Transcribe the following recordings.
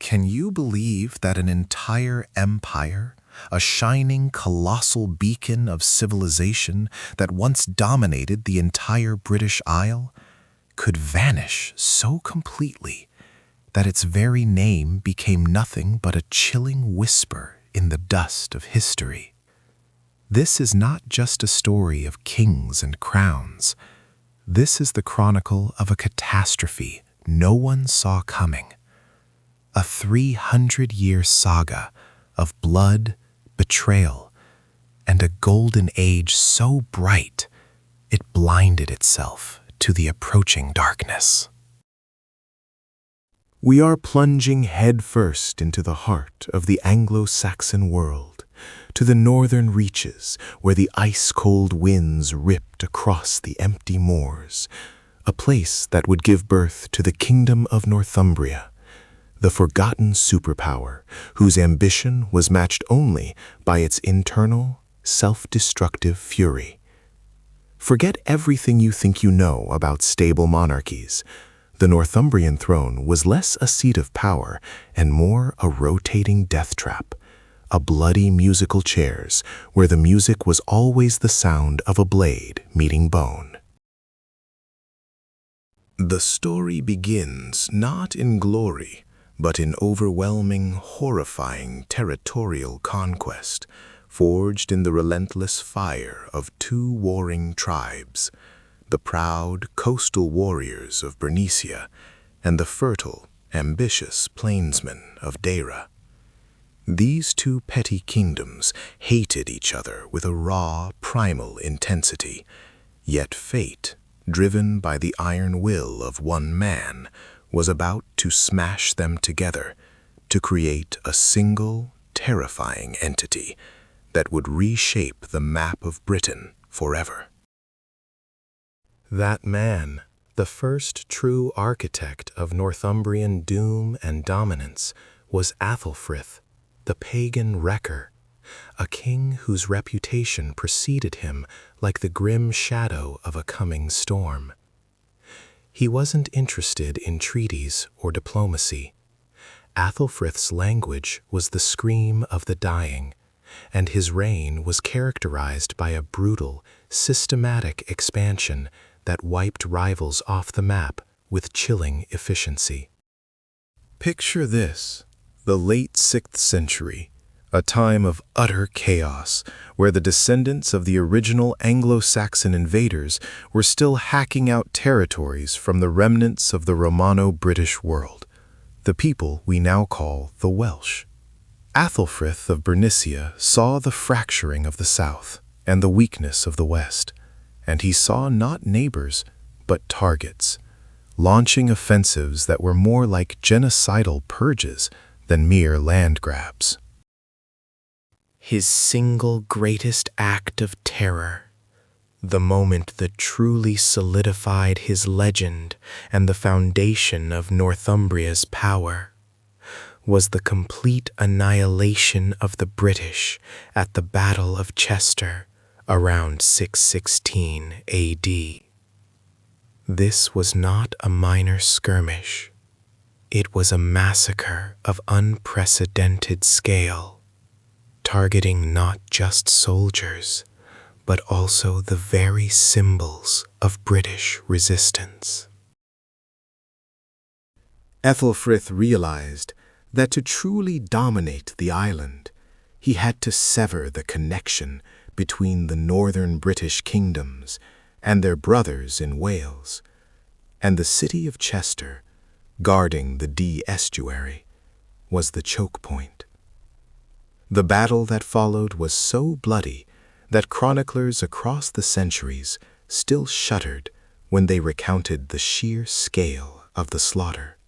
Can you believe that an entire empire, a shining colossal beacon of civilization that once dominated the entire British Isle, could vanish so completely that its very name became nothing but a chilling whisper in the dust of history? This is not just a story of kings and crowns. This is the chronicle of a catastrophe no one saw coming. A 300-year saga of blood, betrayal, and a golden age so bright it blinded itself to the approaching darkness. We are plunging headfirst into the heart of the Anglo-Saxon world, to the northern reaches where the ice-cold winds ripped across the empty moors, a place that would give birth to the Kingdom of Northumbria, the forgotten superpower whose ambition was matched only by its internal, self-destructive fury. Forget everything you think you know about stable monarchies. The Northumbrian throne was less a seat of power and more a rotating death trap, a bloody musical chairs where the music was always the sound of a blade meeting bone. The story begins not in glory, but in overwhelming, horrifying territorial conquest, forged in the relentless fire of two warring tribes, the proud coastal warriors of Bernicia and the fertile, ambitious plainsmen of Deira. These two petty kingdoms hated each other with a raw, primal intensity, yet fate, driven by the iron will of one man, was about to smash them together to create a single, terrifying entity that would reshape the map of Britain forever. That man, the first true architect of Northumbrian doom and dominance, was Aethelfrith, the pagan wrecker, a king whose reputation preceded him like the grim shadow of a coming storm. He wasn't interested in treaties or diplomacy. Aethelfrith's language was the scream of the dying, and his reign was characterized by a brutal, systematic expansion that wiped rivals off the map with chilling efficiency. Picture this, the late 6th century, a time of utter chaos where the descendants of the original Anglo-Saxon invaders were still hacking out territories from the remnants of the Romano-British world, the people we now call the Welsh. Aethelfrith of Bernicia saw the fracturing of the south and the weakness of the west, and he saw not neighbors, but targets, launching offensives that were more like genocidal purges than mere land grabs. His single greatest act of terror, the moment that truly solidified his legend and the foundation of Northumbria's power, was the complete annihilation of the British at the Battle of Chester around 616 A.D. This was not a minor skirmish. It was a massacre of unprecedented scale, targeting not just soldiers, but also the very symbols of British resistance. Aethelfrith realized that to truly dominate the island, he had to sever the connection between the northern British kingdoms and their brothers in Wales, and the city of Chester, guarding the Dee estuary, was the choke point. The battle that followed was so bloody that chroniclers across the centuries still shuddered when they recounted the sheer scale of the slaughter.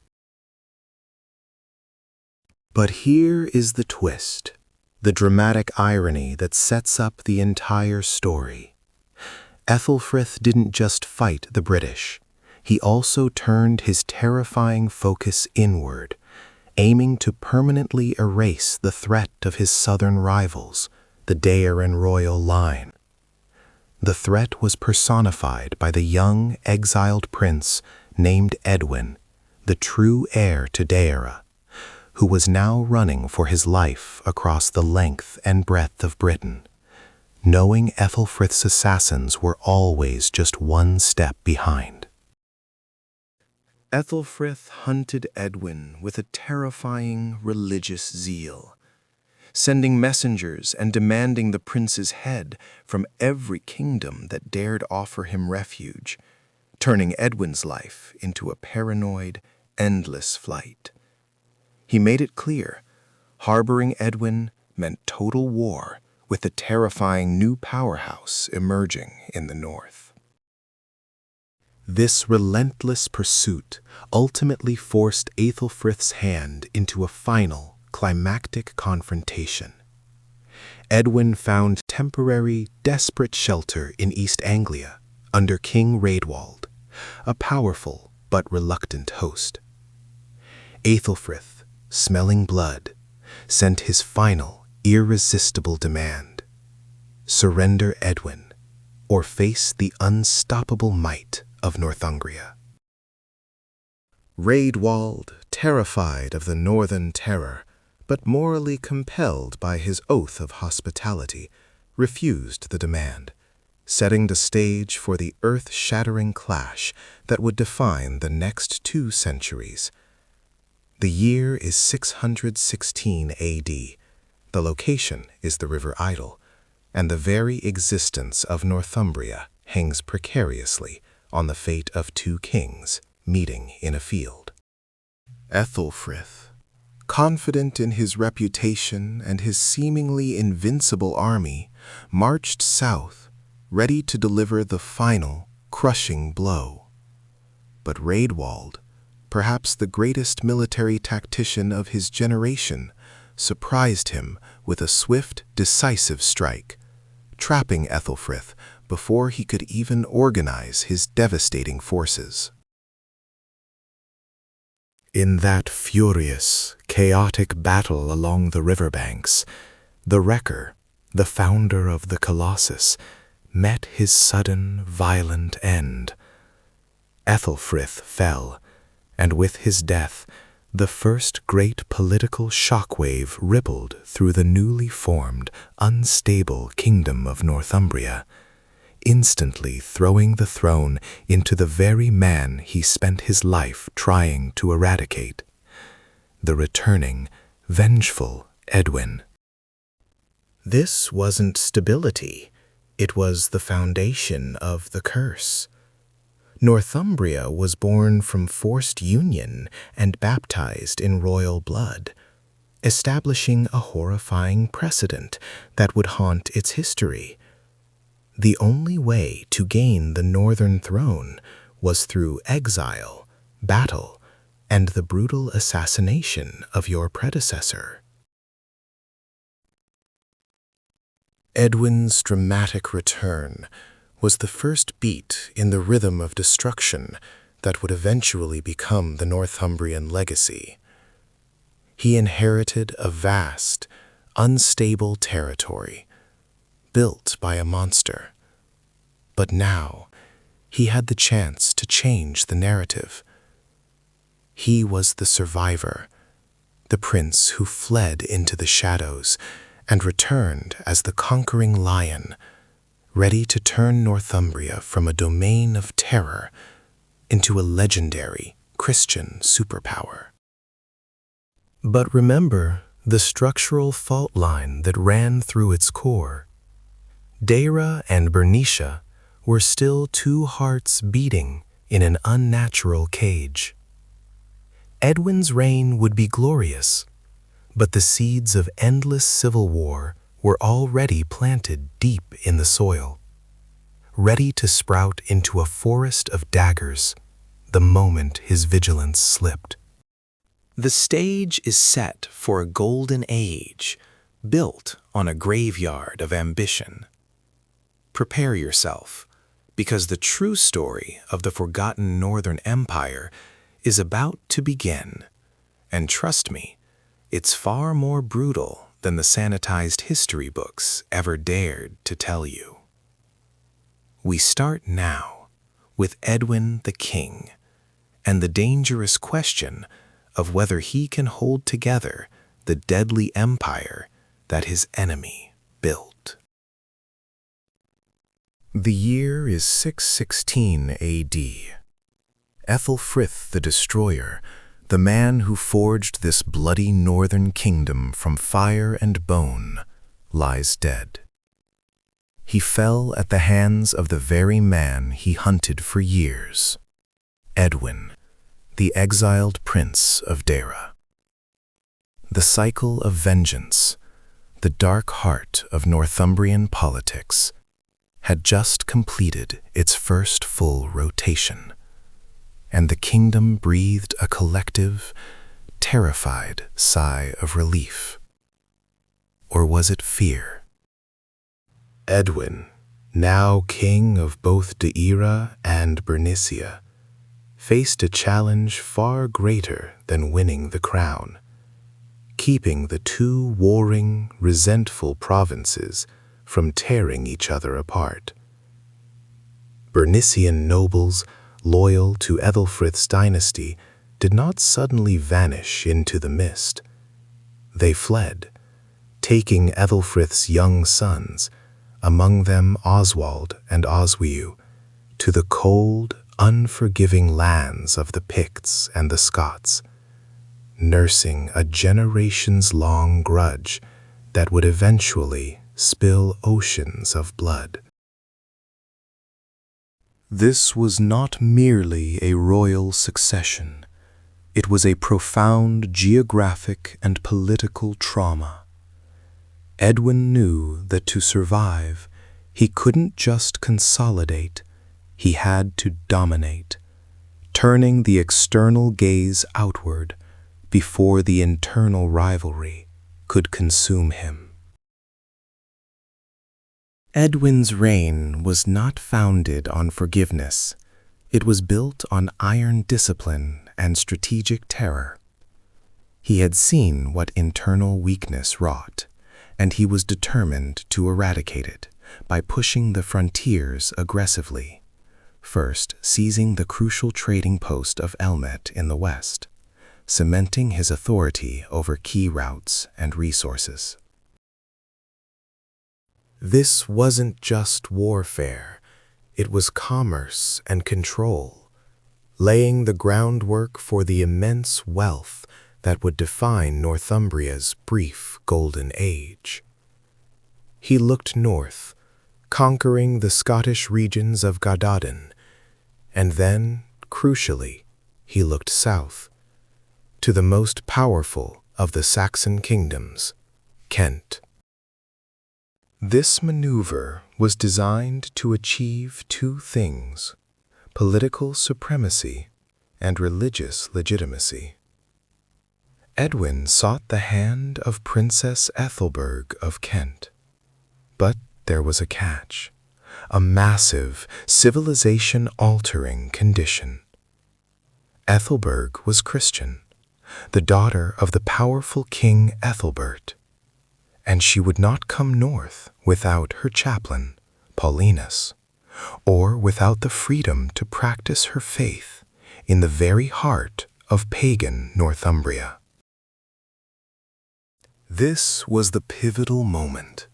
But here is the twist, the dramatic irony that sets up the entire story. Aethelfrith didn't just fight the British. He also turned his terrifying focus inward, aiming to permanently erase the threat of his southern rivals, the Deiran royal line. The threat was personified by the young, exiled prince named Edwin, the true heir to Deira, who was now running for his life across the length and breadth of Britain, knowing Aethelfrith's assassins were always just one step behind. Aethelfrith hunted Edwin with a terrifying religious zeal, sending messengers and demanding the prince's head from every kingdom that dared offer him refuge, turning Edwin's life into a paranoid, endless flight. He made it clear, harboring Edwin meant total war with the terrifying new powerhouse emerging in the north. This relentless pursuit ultimately forced Aethelfrith's hand into a final, climactic confrontation. Edwin found temporary, desperate shelter in East Anglia under King Raedwald, a powerful but reluctant host. Aethelfrith, smelling blood, sent his final, irresistible demand: surrender Edwin, or face the unstoppable might of Northumbria. Raedwald, terrified of the northern terror, but morally compelled by his oath of hospitality, refused the demand, setting the stage for the earth-shattering clash that would define the next 2 centuries. The year is 616 AD, the location is the River Idle, and the very existence of Northumbria hangs precariously on the fate of 2 kings meeting in a field. Aethelfrith, confident in his reputation and his seemingly invincible army, marched south, ready to deliver the final, crushing blow. But Raedwald, perhaps the greatest military tactician of his generation, surprised him with a swift, decisive strike, trapping Aethelfrith before he could even organize his devastating forces. In that furious, chaotic battle along the riverbanks, the wrecker, the founder of the Colossus, met his sudden, violent end. Aethelfrith fell, and with his death, the first great political shockwave rippled through the newly formed, unstable Kingdom of Northumbria, instantly throwing the throne into the very man he spent his life trying to eradicate: the returning, vengeful Edwin. This wasn't stability, it was the foundation of the curse. Northumbria was born from forced union and baptized in royal blood, establishing a horrifying precedent that would haunt its history. The only way to gain the northern throne was through exile, battle, and the brutal assassination of your predecessor. Edwin's dramatic return was the first beat in the rhythm of destruction that would eventually become the Northumbrian legacy. He inherited a vast, unstable territory, built by a monster. But now, he had the chance to change the narrative. He was the survivor, the prince who fled into the shadows and returned as the conquering lion, ready to turn Northumbria from a domain of terror into a legendary Christian superpower. But remember the structural fault line that ran through its core. Deira and Bernicia were still 2 hearts beating in an unnatural cage. Edwin's reign would be glorious, but the seeds of endless civil war were already planted deep in the soil, ready to sprout into a forest of daggers the moment his vigilance slipped. The stage is set for a golden age, built on a graveyard of ambition. Prepare yourself, because the true story of the forgotten Northern Empire is about to begin. And trust me, it's far more brutal than the sanitized history books ever dared to tell you. We start now with Edwin the King and the dangerous question of whether he can hold together the deadly empire that his enemy built. The year is 616 A.D. Aethelfrith the Destroyer, the man who forged this bloody northern kingdom from fire and bone, lies dead. He fell at the hands of the very man he hunted for years, Edwin, the exiled prince of Dara. The cycle of vengeance, the dark heart of Northumbrian politics, had just completed its first full rotation, and the kingdom breathed a collective, terrified sigh of relief. Or was it fear? Edwin, now king of both Deira and Bernicia, faced a challenge far greater than winning the crown, keeping the two warring, resentful provinces from tearing each other apart. Bernician nobles, loyal to Aethelfrith's dynasty, did not suddenly vanish into the mist. They fled, taking Aethelfrith's young sons, among them Oswald and Oswiu, to the cold, unforgiving lands of the Picts and the Scots, nursing a generations-long grudge that would eventually spill oceans of blood. This was not merely a royal succession. It was a profound geographic and political trauma. Edwin knew that to survive, he couldn't just consolidate, he had to dominate, turning the external gaze outward before the internal rivalry could consume him. Edwin's reign was not founded on forgiveness. It was built on iron discipline and strategic terror. He had seen what internal weakness wrought, and he was determined to eradicate it by pushing the frontiers aggressively, first seizing the crucial trading post of Elmet in the west, cementing his authority over key routes and resources. This wasn't just warfare, it was commerce and control, laying the groundwork for the immense wealth that would define Northumbria's brief golden age. He looked north, conquering the Scottish regions of Gadaden, and then, crucially, he looked south, to the most powerful of the Saxon kingdoms, Kent. This maneuver was designed to achieve two things: political supremacy and religious legitimacy. Edwin sought the hand of Princess Ethelberg of Kent. But there was a catch, a massive, civilization-altering condition. Ethelberg was Christian, the daughter of the powerful King Aethelbert, and she would not come north without her chaplain, Paulinus, or without the freedom to practice her faith in the very heart of pagan Northumbria. This was the pivotal moment.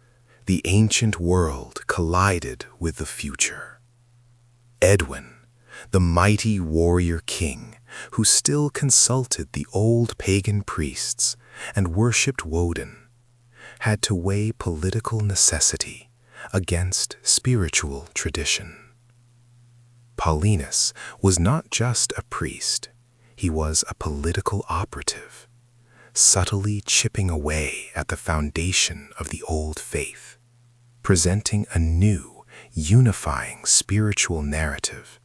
The ancient world collided with the future. Edwin, the mighty warrior king who still consulted the old pagan priests and worshipped Woden, had to weigh political necessity against spiritual tradition. Paulinus was not just a priest, he was a political operative, subtly chipping away at the foundation of the old faith, presenting a new, unifying spiritual narrative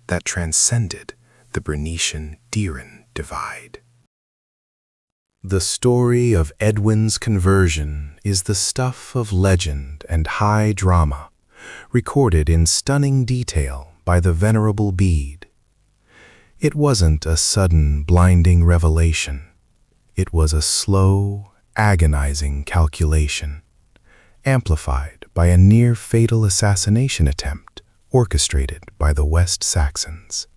that transcended the Bernician-Deiran divide. The story of Edwin's conversion is the stuff of legend and high drama, recorded in stunning detail by the Venerable Bede. It wasn't a sudden, blinding revelation. It was a slow, agonizing calculation, amplified by a near-fatal assassination attempt orchestrated by the West Saxons.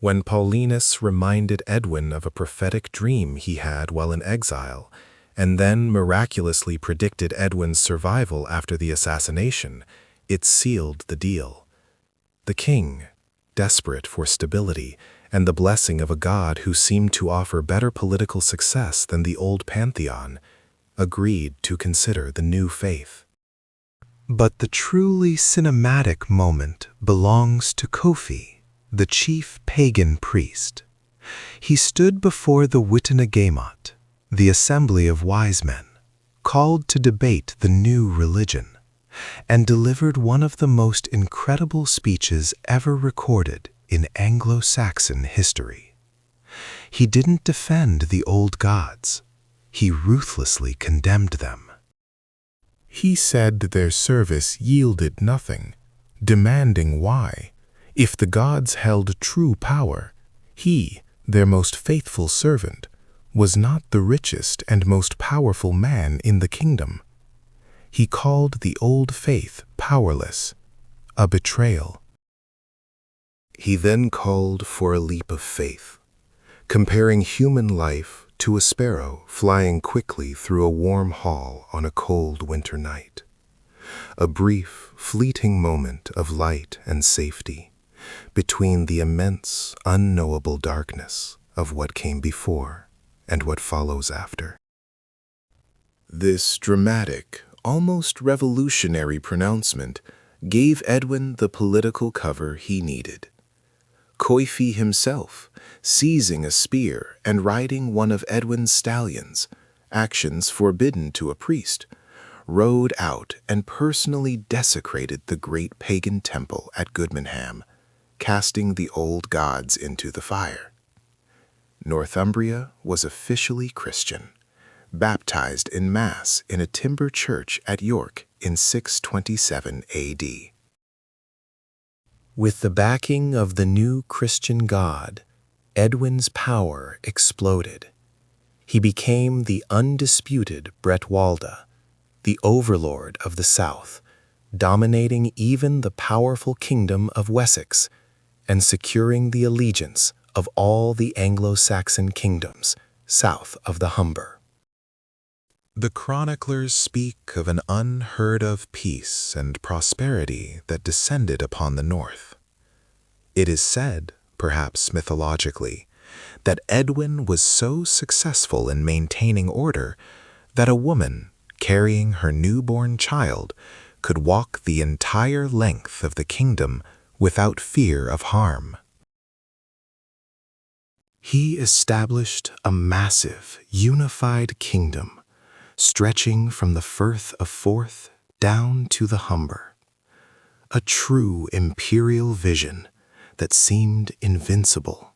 When Paulinus reminded Edwin of a prophetic dream he had while in exile, and then miraculously predicted Edwin's survival after the assassination, it sealed the deal. The king, desperate for stability and the blessing of a god who seemed to offer better political success than the old pantheon, agreed to consider the new faith. But the truly cinematic moment belongs to Kofi, the chief pagan priest. He stood before the Witenagemot, the assembly of wise men, called to debate the new religion, and delivered one of the most incredible speeches ever recorded in Anglo-Saxon history. He didn't defend the old gods. He ruthlessly condemned them. He said their service yielded nothing, demanding why, if the gods held true power, he, their most faithful servant, was not the richest and most powerful man in the kingdom. He called the old faith powerless, a betrayal. He then called for a leap of faith, comparing human life to a sparrow flying quickly through a warm hall on a cold winter night. A brief, fleeting moment of light and safety between the immense, unknowable darkness of what came before and what follows after. This dramatic, almost revolutionary pronouncement gave Edwin the political cover he needed. Koifi himself, seizing a spear and riding one of Edwin's stallions, actions forbidden to a priest, rode out and personally desecrated the great pagan temple at Goodmanham, casting the old gods into the fire. Northumbria was officially Christian, baptized in Mass in a timber church at York in 627 A.D. With the backing of the new Christian god, Edwin's power exploded. He became the undisputed Bretwalda, the overlord of the south, dominating even the powerful kingdom of Wessex and securing the allegiance of all the Anglo-Saxon kingdoms south of the Humber. The chroniclers speak of an unheard-of peace and prosperity that descended upon the north. It is said, perhaps mythologically, that Edwin was so successful in maintaining order that a woman carrying her newborn child could walk the entire length of the kingdom without fear of harm. He established a massive, unified kingdom, stretching from the Firth of Forth down to the Humber. A true imperial vision that seemed invincible.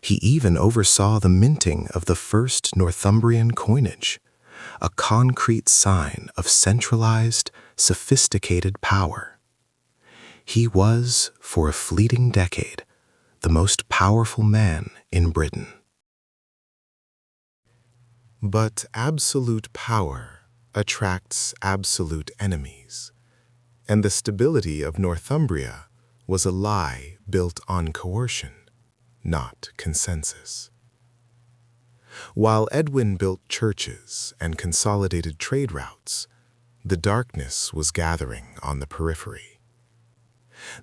He even oversaw the minting of the first Northumbrian coinage, a concrete sign of centralized, sophisticated power. He was, for a fleeting decade, the most powerful man in Britain. But absolute power attracts absolute enemies, and the stability of Northumbria was a lie built on coercion, not consensus. While Edwin built churches and consolidated trade routes, the darkness was gathering on the periphery.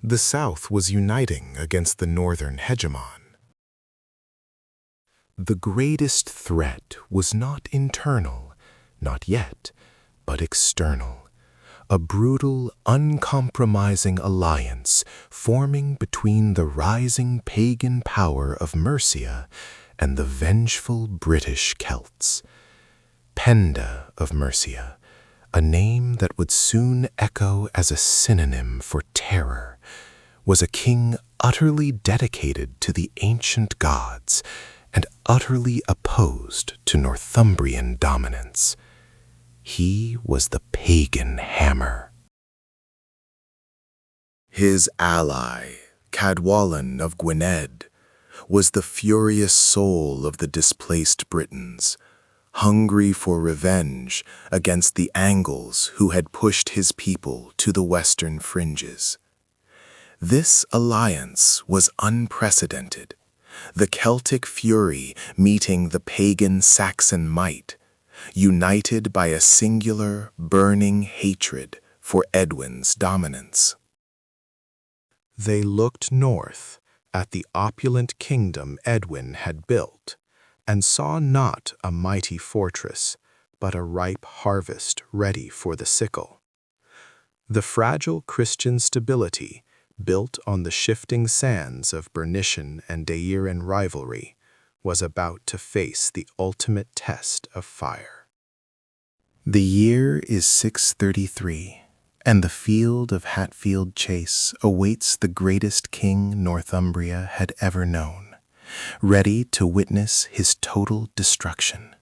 The South was uniting against the northern hegemon. The greatest threat was not internal, not yet, but external. A brutal, uncompromising alliance forming between the rising pagan power of Mercia and the vengeful British Celts. Penda of Mercia, a name that would soon echo as a synonym for terror, was a king utterly dedicated to the ancient gods and utterly opposed to Northumbrian dominance. He was the pagan hammer. His ally, Cadwallon of Gwynedd, was the furious soul of the displaced Britons, hungry for revenge against the Angles who had pushed his people to the western fringes. This alliance was unprecedented, the Celtic fury meeting the pagan Saxon might, united by a singular, burning hatred for Edwin's dominance. They looked north at the opulent kingdom Edwin had built, and saw not a mighty fortress, but a ripe harvest ready for the sickle. The fragile Christian stability, built on the shifting sands of Bernician and Deiran rivalry, was about to face the ultimate test of fire. The year is 633, and the field of Hatfield Chase awaits the greatest king Northumbria had ever known, ready to witness his total destruction,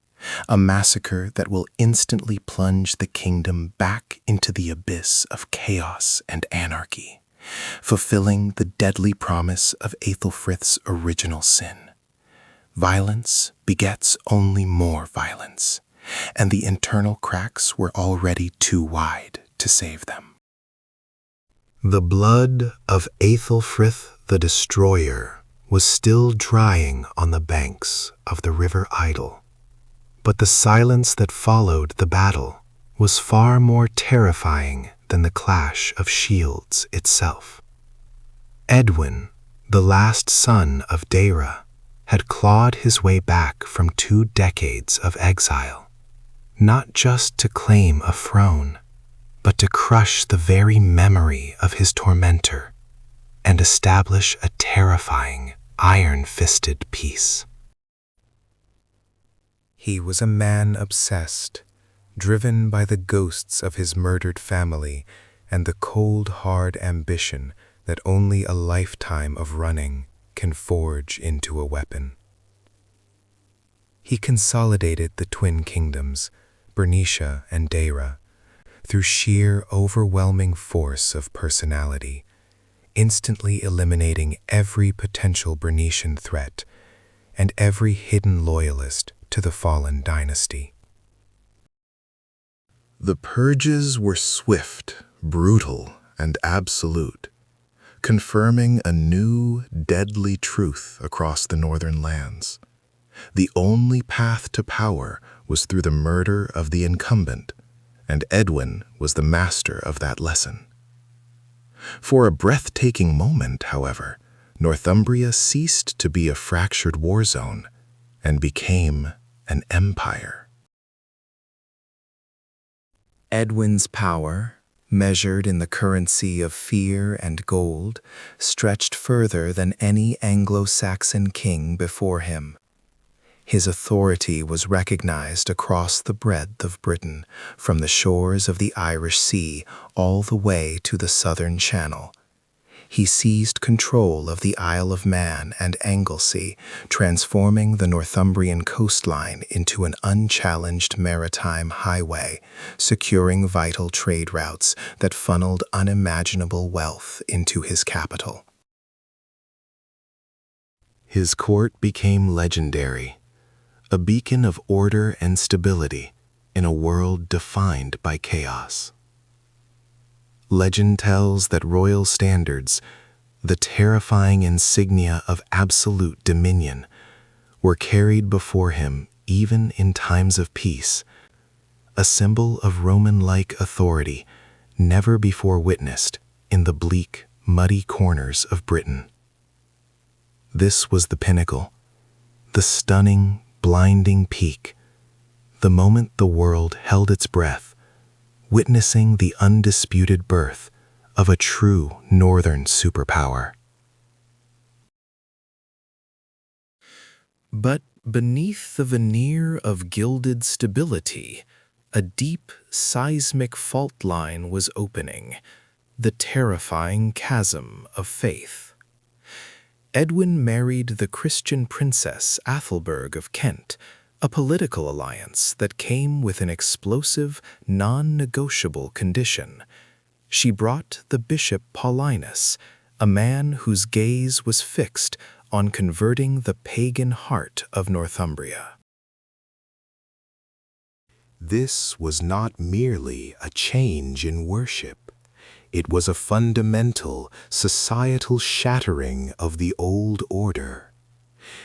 a massacre that will instantly plunge the kingdom back into the abyss of chaos and anarchy, fulfilling the deadly promise of Aethelfrith's original sin. Violence begets only more violence, and the internal cracks were already too wide to save them. The blood of Aethelfrith the Destroyer was still drying on the banks of the River Idle, but the silence that followed the battle was far more terrifying than the clash of shields itself. Edwin, the last son of Deira, had clawed his way back from 2 decades of exile, not just to claim a throne, but to crush the very memory of his tormentor and establish a terrifying, iron-fisted peace. He was a man obsessed, driven by the ghosts of his murdered family and the cold, hard ambition that only a lifetime of running can forge into a weapon. He consolidated the twin kingdoms, Bernicia and Deira, through sheer overwhelming force of personality, instantly eliminating every potential Bernician threat and every hidden loyalist to the fallen dynasty. The purges were swift, brutal, and absolute, confirming a new, deadly truth across the northern lands. The only path to power was through the murder of the incumbent, and Edwin was the master of that lesson. For a breathtaking moment, however, Northumbria ceased to be a fractured war zone and became an empire. Edwin's power, measured in the currency of fear and gold, stretched further than any Anglo-Saxon king before him. His authority was recognized across the breadth of Britain, from the shores of the Irish Sea all the way to the southern Channel. He seized control of the Isle of Man and Anglesey, transforming the Northumbrian coastline into an unchallenged maritime highway, securing vital trade routes that funneled unimaginable wealth into his capital. His court became legendary, a beacon of order and stability in a world defined by chaos. Legend tells that royal standards, the terrifying insignia of absolute dominion, were carried before him even in times of peace, a symbol of Roman-like authority never before witnessed in the bleak, muddy corners of Britain. This was the pinnacle, the stunning, blinding peak, the moment the world held its breath, witnessing the undisputed birth of a true northern superpower. But beneath the veneer of gilded stability, a deep, seismic fault line was opening, the terrifying chasm of faith. Edwin married the Christian princess Athelberg of Kent, a political alliance that came with an explosive, non-negotiable condition. She brought the Bishop Paulinus, a man whose gaze was fixed on converting the pagan heart of Northumbria. This was not merely a change in worship. It was a fundamental, societal shattering of the old order.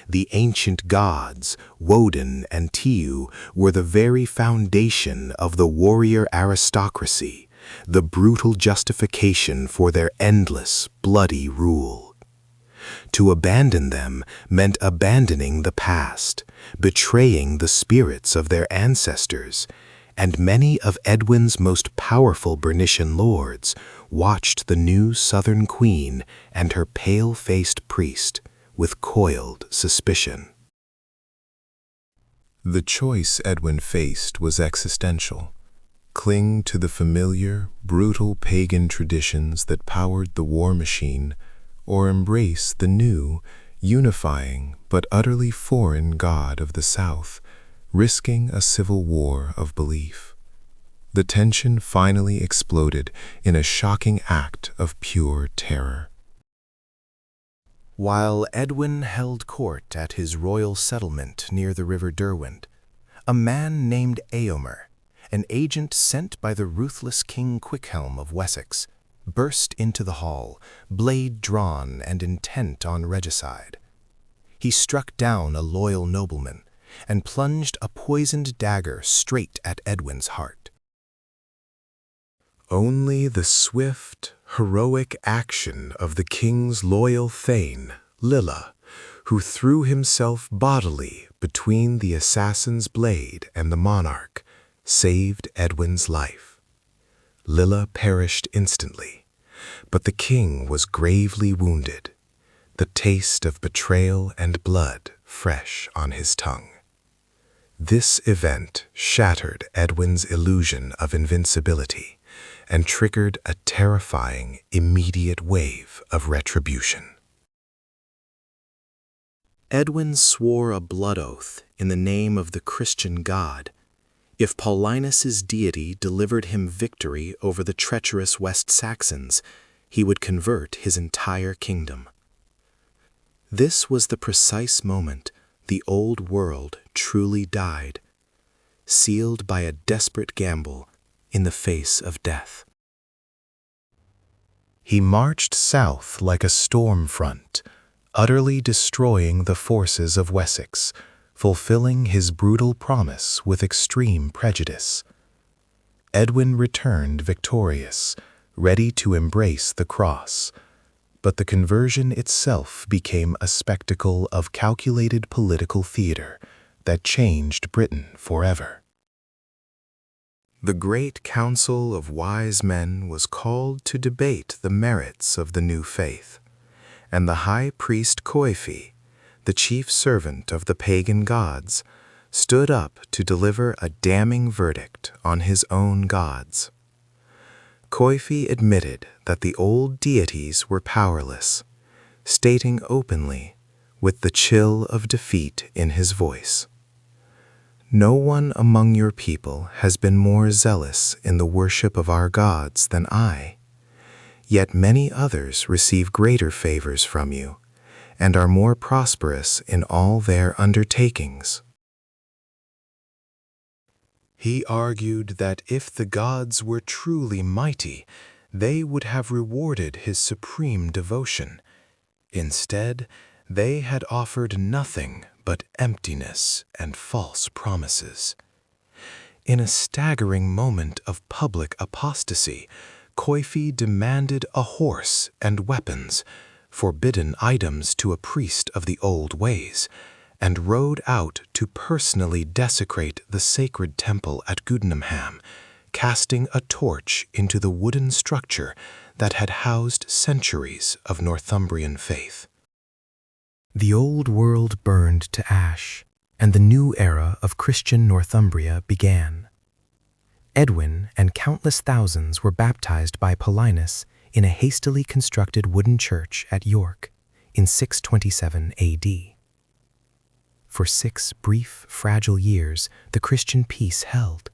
The ancient gods, Woden and Tiu, were the very foundation of the warrior aristocracy, the brutal justification for their endless, bloody rule. To abandon them meant abandoning the past, betraying the spirits of their ancestors, and many of Edwin's most powerful Bernician lords watched the new southern queen and her pale-faced priest with coiled suspicion. The choice Edwin faced was existential. Cling to the familiar, brutal pagan traditions that powered the war machine, or embrace the new, unifying but utterly foreign God of the South, risking a civil war of belief. The tension finally exploded in a shocking act of pure terror. While Edwin held court at his royal settlement near the river Derwent, a man named Eomer, an agent sent by the ruthless King Quickhelm of Wessex, burst into the hall, blade drawn and intent on regicide. He struck down a loyal nobleman and plunged a poisoned dagger straight at Edwin's heart. Only the swift, heroic action of the king's loyal thane, Lilla, who threw himself bodily between the assassin's blade and the monarch, saved Edwin's life. Lilla perished instantly, but the king was gravely wounded, the taste of betrayal and blood fresh on his tongue. This event shattered Edwin's illusion of invincibility and triggered a terrifying, immediate wave of retribution. Edwin swore a blood oath in the name of the Christian God. If Paulinus's deity delivered him victory over the treacherous West Saxons, he would convert his entire kingdom. This was the precise moment the old world truly died, sealed by a desperate gamble in the face of death. He marched south like a storm front, utterly destroying the forces of Wessex, fulfilling his brutal promise with extreme prejudice. Edwin returned victorious, ready to embrace the cross, but the conversion itself became a spectacle of calculated political theater that changed Britain forever. The great council of wise men was called to debate the merits of the new faith, and the high priest Coifi, the chief servant of the pagan gods, stood up to deliver a damning verdict on his own gods. Coifi admitted that the old deities were powerless, stating openly, with the chill of defeat in his voice, "No one among your people has been more zealous in the worship of our gods than I, yet many others receive greater favors from you, and are more prosperous in all their undertakings." He argued that if the gods were truly mighty, they would have rewarded his supreme devotion. Instead, they had offered nothing but emptiness and false promises. In a staggering moment of public apostasy, Coifi demanded a horse and weapons, forbidden items to a priest of the old ways, and rode out to personally desecrate the sacred temple at Gudenham, casting a torch into the wooden structure that had housed centuries of Northumbrian faith. The old world burned to ash, and the new era of Christian Northumbria began. Edwin and countless thousands were baptized by Paulinus in a hastily constructed wooden church at York in 627 AD. For 6 brief, fragile years, the Christian peace held,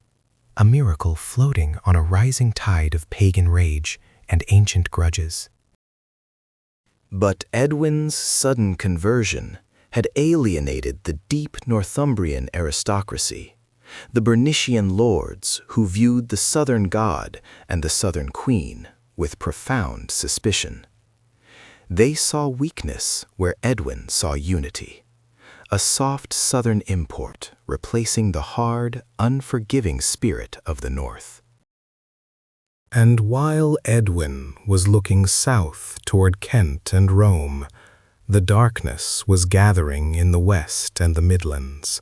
a miracle floating on a rising tide of pagan rage and ancient grudges. But Edwin's sudden conversion had alienated the deep Northumbrian aristocracy, the Bernician lords who viewed the southern god and the southern queen with profound suspicion. They saw weakness where Edwin saw unity, a soft southern import replacing the hard, unforgiving spirit of the north. And while Edwin was looking south toward Kent and Rome, the darkness was gathering in the west and the Midlands.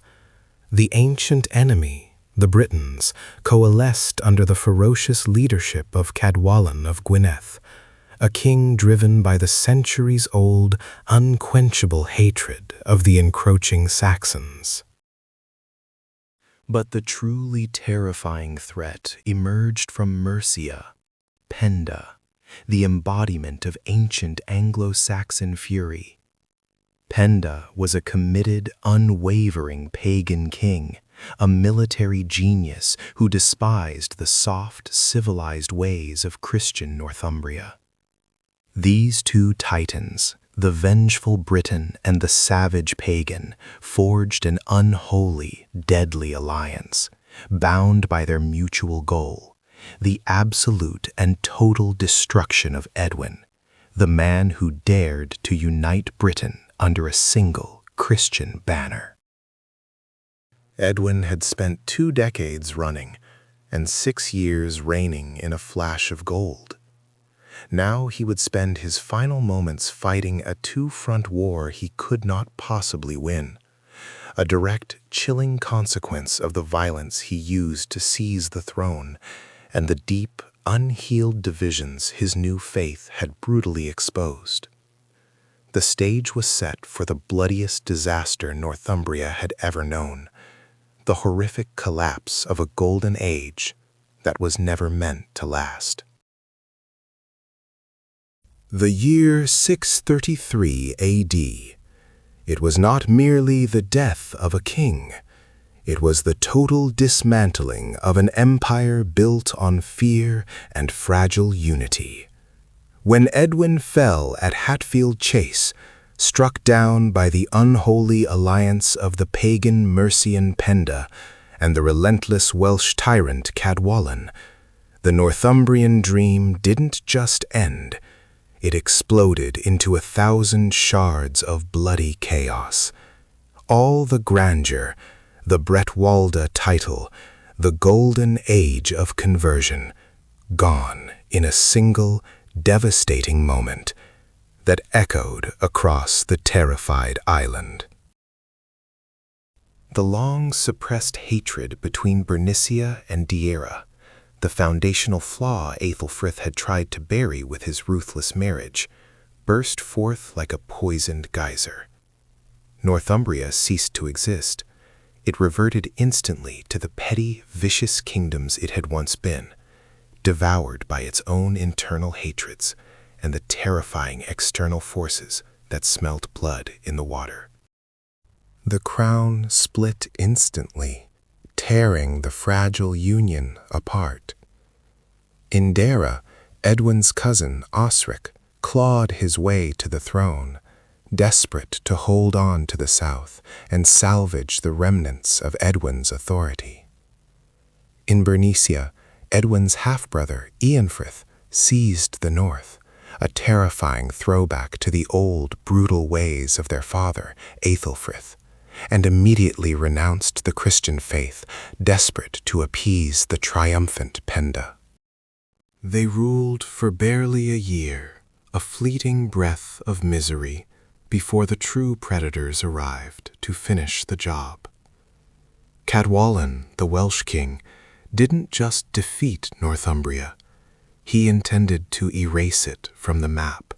The ancient enemy, the Britons, coalesced under the ferocious leadership of Cadwallon of Gwynedd, a king driven by the centuries-old, unquenchable hatred of the encroaching Saxons. But the truly terrifying threat emerged from Mercia, Penda, the embodiment of ancient Anglo-Saxon fury. Penda was a committed, unwavering pagan king, a military genius who despised the soft, civilized ways of Christian Northumbria. These two titans, the vengeful Briton and the savage pagan, forged an unholy, deadly alliance, bound by their mutual goal, the absolute and total destruction of Edwin, the man who dared to unite Britain under a single Christian banner. Edwin had spent 2 decades running and 6 years reigning in a flash of gold. Now he would spend his final moments fighting a 2-front war he could not possibly win, a direct, chilling consequence of the violence he used to seize the throne and the deep, unhealed divisions his new faith had brutally exposed. The stage was set for the bloodiest disaster Northumbria had ever known, the horrific collapse of a golden age that was never meant to last. The year 633 A.D. It was not merely the death of a king. It was the total dismantling of an empire built on fear and fragile unity. When Edwin fell at Hatfield Chase, struck down by the unholy alliance of the pagan Mercian Penda and the relentless Welsh tyrant Cadwallon, the Northumbrian dream didn't just end. It exploded into 1,000 shards of bloody chaos. All the grandeur, the Bretwalda title, the golden age of conversion, gone in a single, devastating moment that echoed across the terrified island. The long-suppressed hatred between Bernicia and Deira, the foundational flaw Aethelfrith had tried to bury with his ruthless marriage, burst forth like a poisoned geyser. Northumbria ceased to exist. It reverted instantly to the petty, vicious kingdoms it had once been, devoured by its own internal hatreds and the terrifying external forces that smelt blood in the water. The crown split instantly, tearing the fragile union apart. In Deira, Edwin's cousin Osric clawed his way to the throne, desperate to hold on to the south and salvage the remnants of Edwin's authority. In Bernicia, Edwin's half-brother Eanfrith seized the north, a terrifying throwback to the old, brutal ways of their father, Aethelfrith, and immediately renounced the Christian faith, desperate to appease the triumphant Penda. They ruled for barely a year, a fleeting breath of misery, before the true predators arrived to finish the job. Cadwallon, the Welsh king, didn't just defeat Northumbria. He intended to erase it from the map,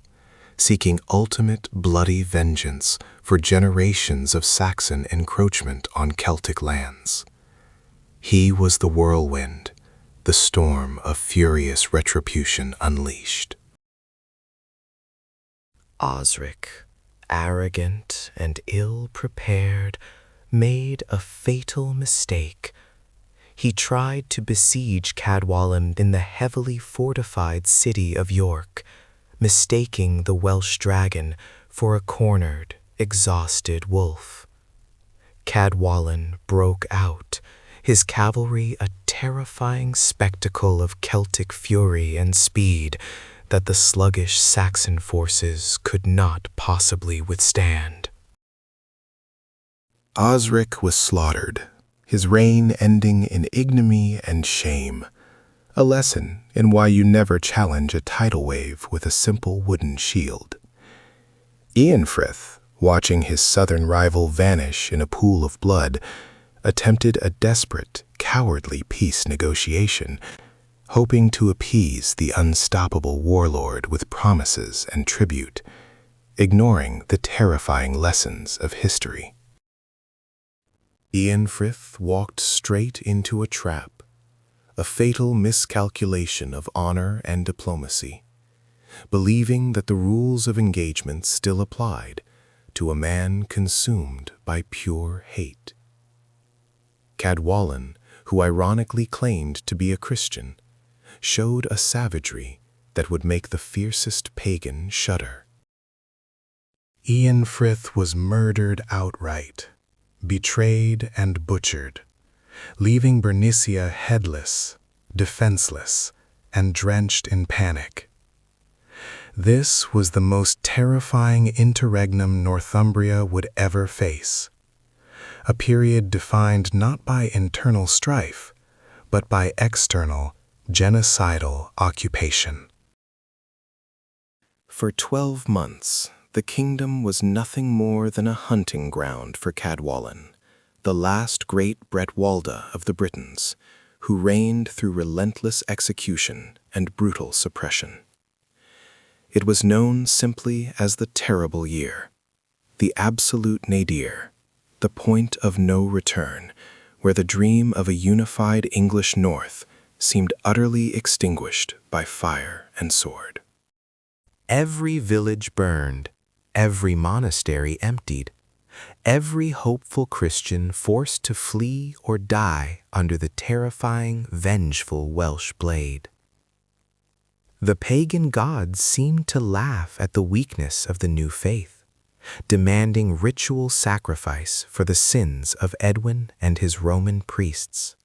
seeking ultimate bloody vengeance for generations of Saxon encroachment on Celtic lands. He was the whirlwind, the storm of furious retribution unleashed. Osric, arrogant and ill-prepared, made a fatal mistake. He tried to besiege Cadwallon in the heavily fortified city of York, mistaking the Welsh dragon for a cornered, exhausted wolf. Cadwallon broke out, his cavalry a terrifying spectacle of Celtic fury and speed that the sluggish Saxon forces could not possibly withstand. Osric was slaughtered, his reign ending in ignominy and shame, a lesson in why you never challenge a tidal wave with a simple wooden shield. Aethelfrith, watching his southern rival vanish in a pool of blood, attempted a desperate, cowardly peace negotiation, hoping to appease the unstoppable warlord with promises and tribute, ignoring the terrifying lessons of history. Aethelfrith walked straight into a trap, a fatal miscalculation of honor and diplomacy, believing that the rules of engagement still applied to a man consumed by pure hate. Cadwallon, who ironically claimed to be a Christian, showed a savagery that would make the fiercest pagan shudder. Aethelfrith was murdered outright, betrayed and butchered, leaving Bernicia headless, defenseless, and drenched in panic. This was the most terrifying interregnum Northumbria would ever face, a period defined not by internal strife, but by external, genocidal occupation. For 12 months, the kingdom was nothing more than a hunting ground for Cadwallon, the last great Bretwalda of the Britons, who reigned through relentless execution and brutal suppression. It was known simply as the Terrible Year, the absolute nadir, the point of no return, where the dream of a unified English North seemed utterly extinguished by fire and sword. Every village burned, every monastery emptied, every hopeful Christian forced to flee or die under the terrifying, vengeful Welsh blade. The pagan gods seemed to laugh at the weakness of the new faith, demanding ritual sacrifice for the sins of Edwin and his Roman priests.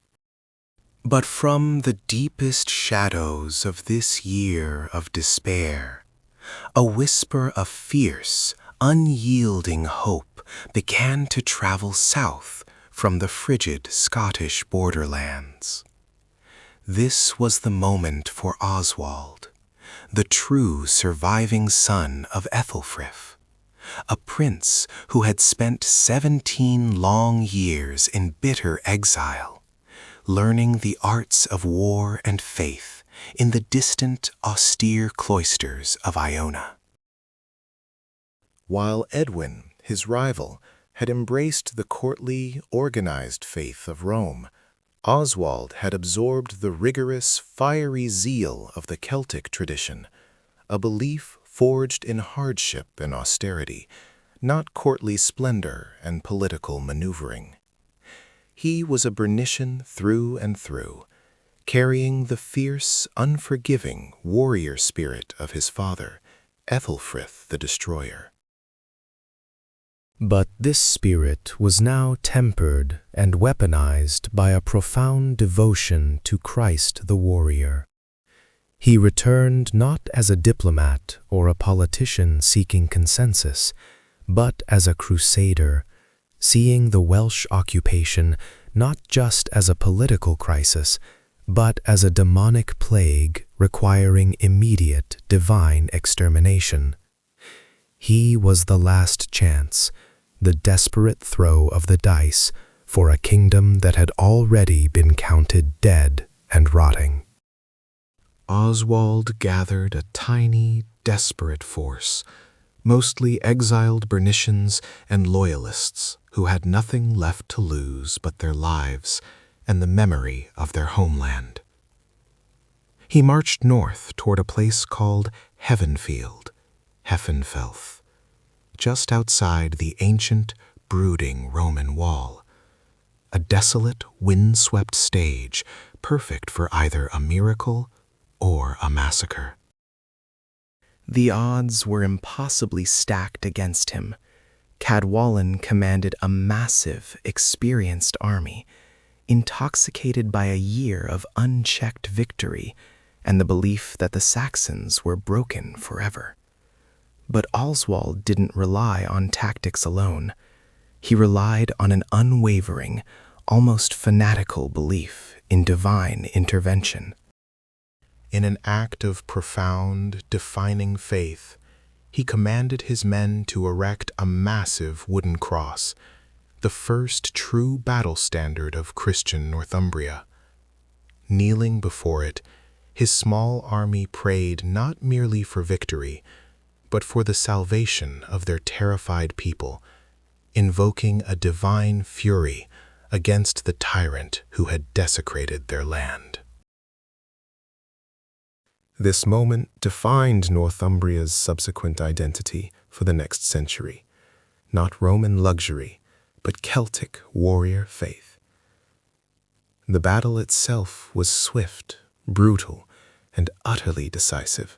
But from the deepest shadows of this year of despair, a whisper of fierce, unyielding hope began to travel south from the frigid Scottish borderlands. This was the moment for Oswald, the true surviving son of Aethelfrith, a prince who had spent 17 long years in bitter exile, learning the arts of war and faith in the distant, austere cloisters of Iona. While Edwin, his rival, had embraced the courtly, organized faith of Rome, Oswald had absorbed the rigorous, fiery zeal of the Celtic tradition, a belief forged in hardship and austerity, not courtly splendor and political maneuvering. He was a Bernician through and through, carrying the fierce, unforgiving warrior spirit of his father, Aethelfrith the Destroyer. But this spirit was now tempered and weaponized by a profound devotion to Christ the warrior. He returned not as a diplomat or a politician seeking consensus, but as a crusader, seeing the Welsh occupation not just as a political crisis, but as a demonic plague requiring immediate divine extermination. He was the last chance, the desperate throw of the dice for a kingdom that had already been counted dead and rotting. Oswald gathered a tiny, desperate force, mostly exiled Bernicians and loyalists who had nothing left to lose but their lives and the memory of their homeland. He marched north toward a place called Heavenfield, Hefenfelth, just outside the ancient, brooding Roman wall, a desolate, wind-swept stage perfect for either a miracle or a massacre. The odds were impossibly stacked against him. Cadwallon commanded a massive, experienced army, intoxicated by a year of unchecked victory and the belief that the Saxons were broken forever. But Oswald didn't rely on tactics alone. He relied on an unwavering, almost fanatical belief in divine intervention. In an act of profound, defining faith, he commanded his men to erect a massive wooden cross, the first true battle standard of Christian Northumbria. Kneeling before it, his small army prayed not merely for victory, but for the salvation of their terrified people, invoking a divine fury against the tyrant who had desecrated their land. This moment defined Northumbria's subsequent identity for the next century, not Roman luxury, but Celtic warrior faith. The battle itself was swift, brutal, and utterly decisive,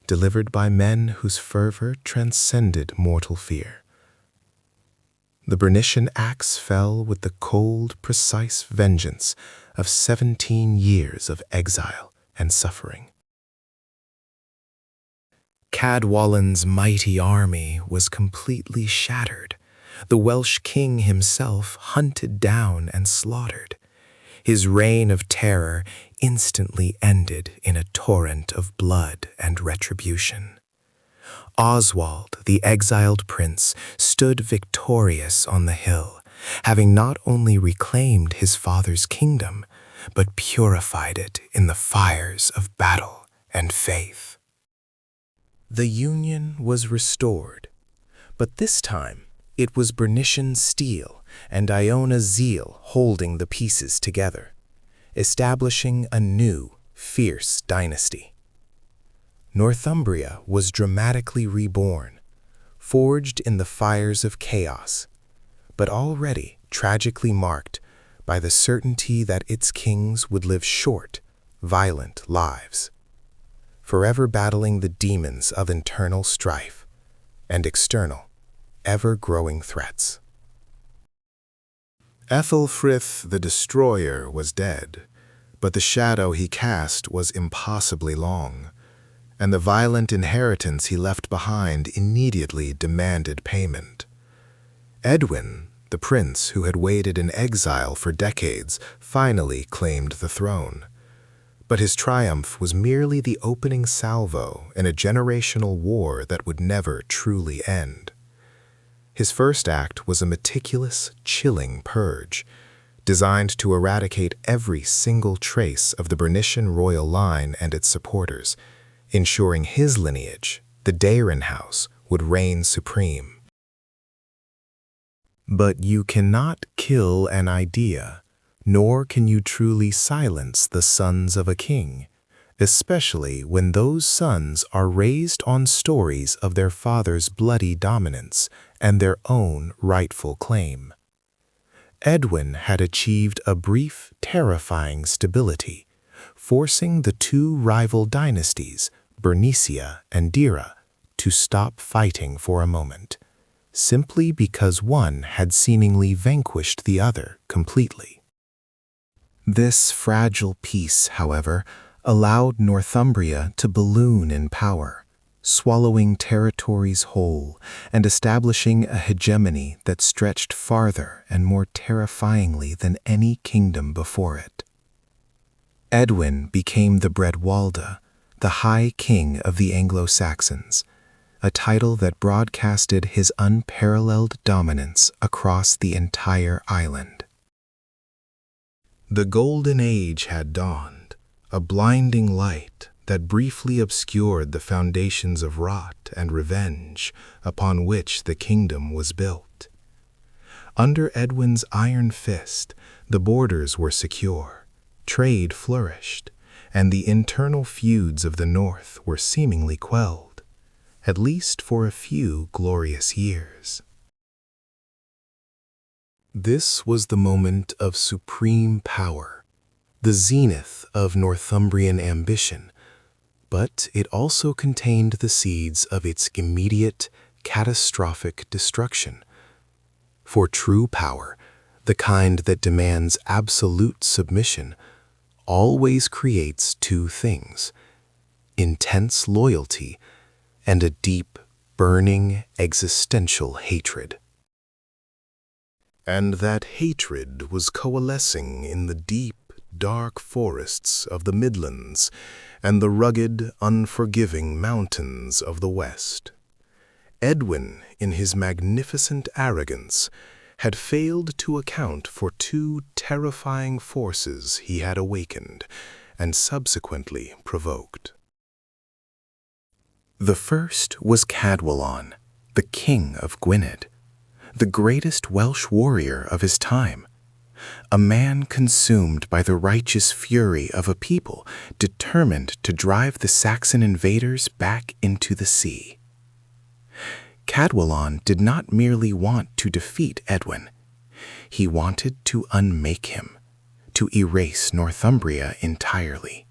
delivered by men whose fervor transcended mortal fear. The Bernician axe fell with the cold, precise vengeance of 17 years of exile and suffering. Cadwallan's mighty army was completely shattered, the Welsh king himself hunted down and slaughtered. His reign of terror instantly ended in a torrent of blood and retribution. Oswald, the exiled prince, stood victorious on the hill, having not only reclaimed his father's kingdom, but purified it in the fires of battle and faith. The Union was restored, but this time it was Bernician steel and Iona zeal holding the pieces together, establishing a new, fierce dynasty. Northumbria was dramatically reborn, forged in the fires of chaos, but already tragically marked by the certainty that its kings would live short, violent lives, forever battling the demons of internal strife and external, ever-growing threats. Aethelfrith the Destroyer was dead, but the shadow he cast was impossibly long, and the violent inheritance he left behind immediately demanded payment. Edwin, the prince who had waited in exile for decades, finally claimed the throne. But his triumph was merely the opening salvo in a generational war that would never truly end. His first act was a meticulous, chilling purge, designed to eradicate every single trace of the Bernician royal line and its supporters, ensuring his lineage, the Dairen house, would reign supreme. But you cannot kill an idea, nor can you truly silence the sons of a king, especially when those sons are raised on stories of their father's bloody dominance and their own rightful claim. Edwin had achieved a brief, terrifying stability, forcing the two rival dynasties, Bernicia and Dira, to stop fighting for a moment, simply because one had seemingly vanquished the other completely. This fragile peace, however, allowed Northumbria to balloon in power, swallowing territories whole and establishing a hegemony that stretched farther and more terrifyingly than any kingdom before it. Edwin became the Bredwalda, the High King of the Anglo-Saxons, a title that broadcasted his unparalleled dominance across the entire island. The Golden Age had dawned, a blinding light that briefly obscured the foundations of rot and revenge upon which the kingdom was built. Under Edwin's iron fist, the borders were secure, trade flourished, and the internal feuds of the north were seemingly quelled, at least for a few glorious years. This was the moment of supreme power, the zenith of Northumbrian ambition, but it also contained the seeds of its immediate, catastrophic destruction. For true power, the kind that demands absolute submission, always creates two things: intense loyalty and a deep, burning, existential hatred. And that hatred was coalescing in the deep, dark forests of the Midlands and the rugged, unforgiving mountains of the West. Edwin, in his magnificent arrogance, had failed to account for two terrifying forces he had awakened and subsequently provoked. The first was Cadwallon, the king of Gwynedd, the greatest Welsh warrior of his time, a man consumed by the righteous fury of a people determined to drive the Saxon invaders back into the sea. Cadwallon did not merely want to defeat Edwin. He wanted to unmake him, to erase Northumbria entirely.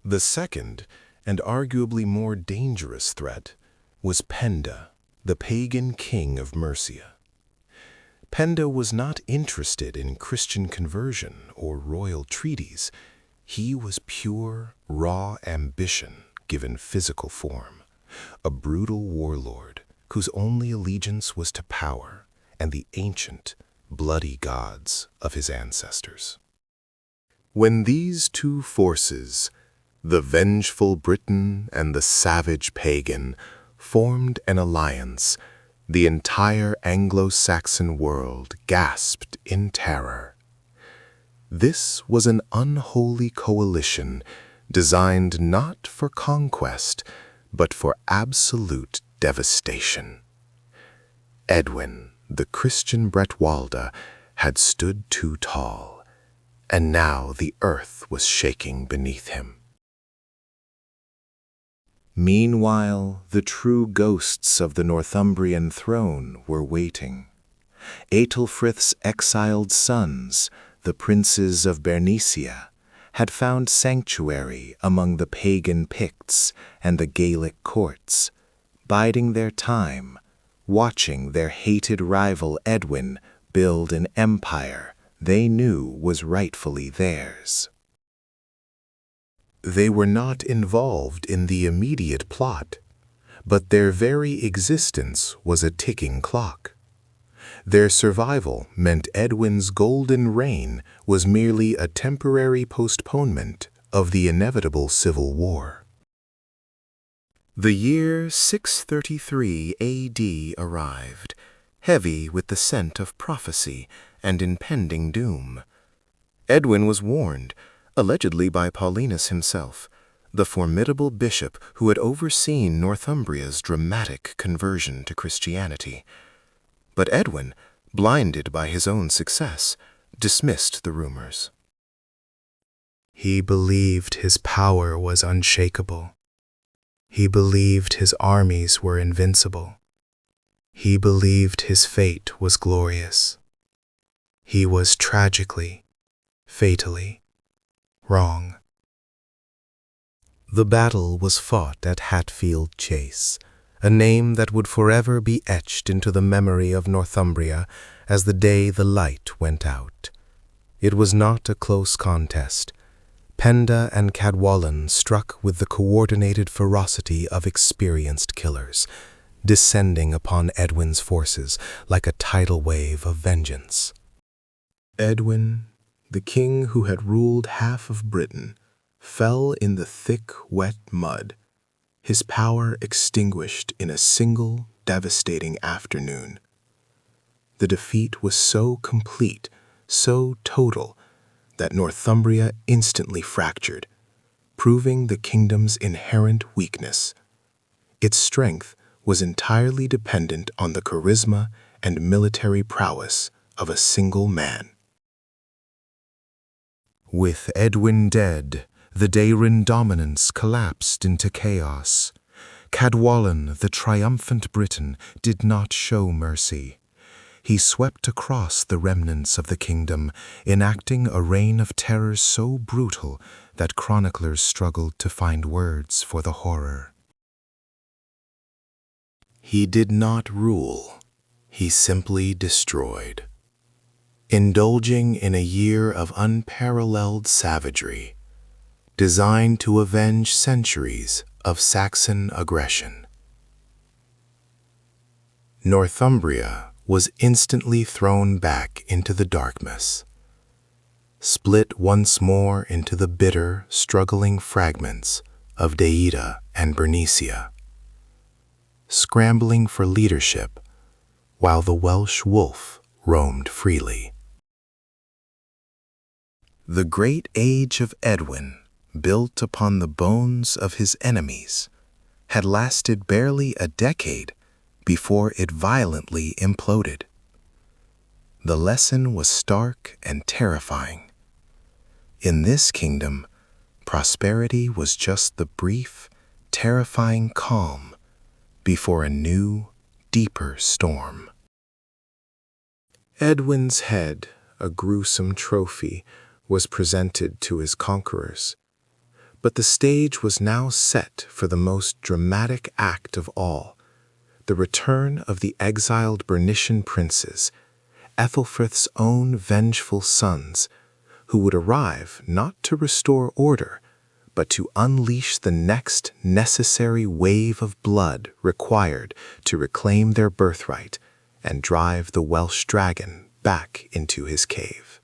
The second, and arguably more dangerous threat, was Penda, the pagan king of Mercia. Penda was not interested in Christian conversion or royal treaties. He was pure, raw ambition given physical form, a brutal warlord whose only allegiance was to power and the ancient, bloody gods of his ancestors. When these two forces, the vengeful Briton and the savage pagan, formed an alliance, the entire Anglo-Saxon world gasped in terror. This was an unholy coalition designed not for conquest, but for absolute devastation. Edwin, the Christian Bretwalda, had stood too tall, and now the earth was shaking beneath him. Meanwhile, the true ghosts of the Northumbrian throne were waiting. Aethelfrith's exiled sons, the princes of Bernicia, had found sanctuary among the pagan Picts and the Gaelic courts, biding their time, watching their hated rival Edwin build an empire they knew was rightfully theirs. They were not involved in the immediate plot, but their very existence was a ticking clock. Their survival meant Edwin's golden reign was merely a temporary postponement of the inevitable civil war. The year 633 A.D. arrived, heavy with the scent of prophecy and impending doom. Edwin was warned, allegedly by Paulinus himself, the formidable bishop who had overseen Northumbria's dramatic conversion to Christianity. But Edwin, blinded by his own success, dismissed the rumors. He believed his power was unshakable. He believed his armies were invincible. He believed his fate was glorious. He was tragically, fatally wrong. The battle was fought at Hatfield Chase, a name that would forever be etched into the memory of Northumbria as the day the light went out. It was not a close contest. Penda and Cadwallon struck with the coordinated ferocity of experienced killers, descending upon Edwin's forces like a tidal wave of vengeance. Edwin, the king who had ruled half of Britain, fell in the thick, wet mud, his power extinguished in a single, devastating afternoon. The defeat was so complete, so total, that Northumbria instantly fractured, proving the kingdom's inherent weakness. Its strength was entirely dependent on the charisma and military prowess of a single man. With Edwin dead, the Deirin dominance collapsed into chaos. Cadwallon, the triumphant Briton, did not show mercy. He swept across the remnants of the kingdom, enacting a reign of terror so brutal that chroniclers struggled to find words for the horror. He did not rule. he simply destroyed. Indulging in a year of unparalleled savagery, designed to avenge centuries of Saxon aggression. Northumbria was instantly thrown back into the darkness, split once more into the bitter, struggling fragments of Deida and Bernicia, scrambling for leadership while the Welsh wolf roamed freely. The great age of Edwin, built upon the bones of his enemies, had lasted barely a decade before it violently imploded. The lesson was stark and terrifying. In this kingdom, prosperity was just the brief, terrifying calm before a new, deeper storm. Edwin's head, a gruesome trophy, was presented to his conquerors. But the stage was now set for the most dramatic act of all, the return of the exiled Bernician princes, Aethelfrith's own vengeful sons, who would arrive not to restore order, but to unleash the next necessary wave of blood required to reclaim their birthright and drive the Welsh dragon back into his cave.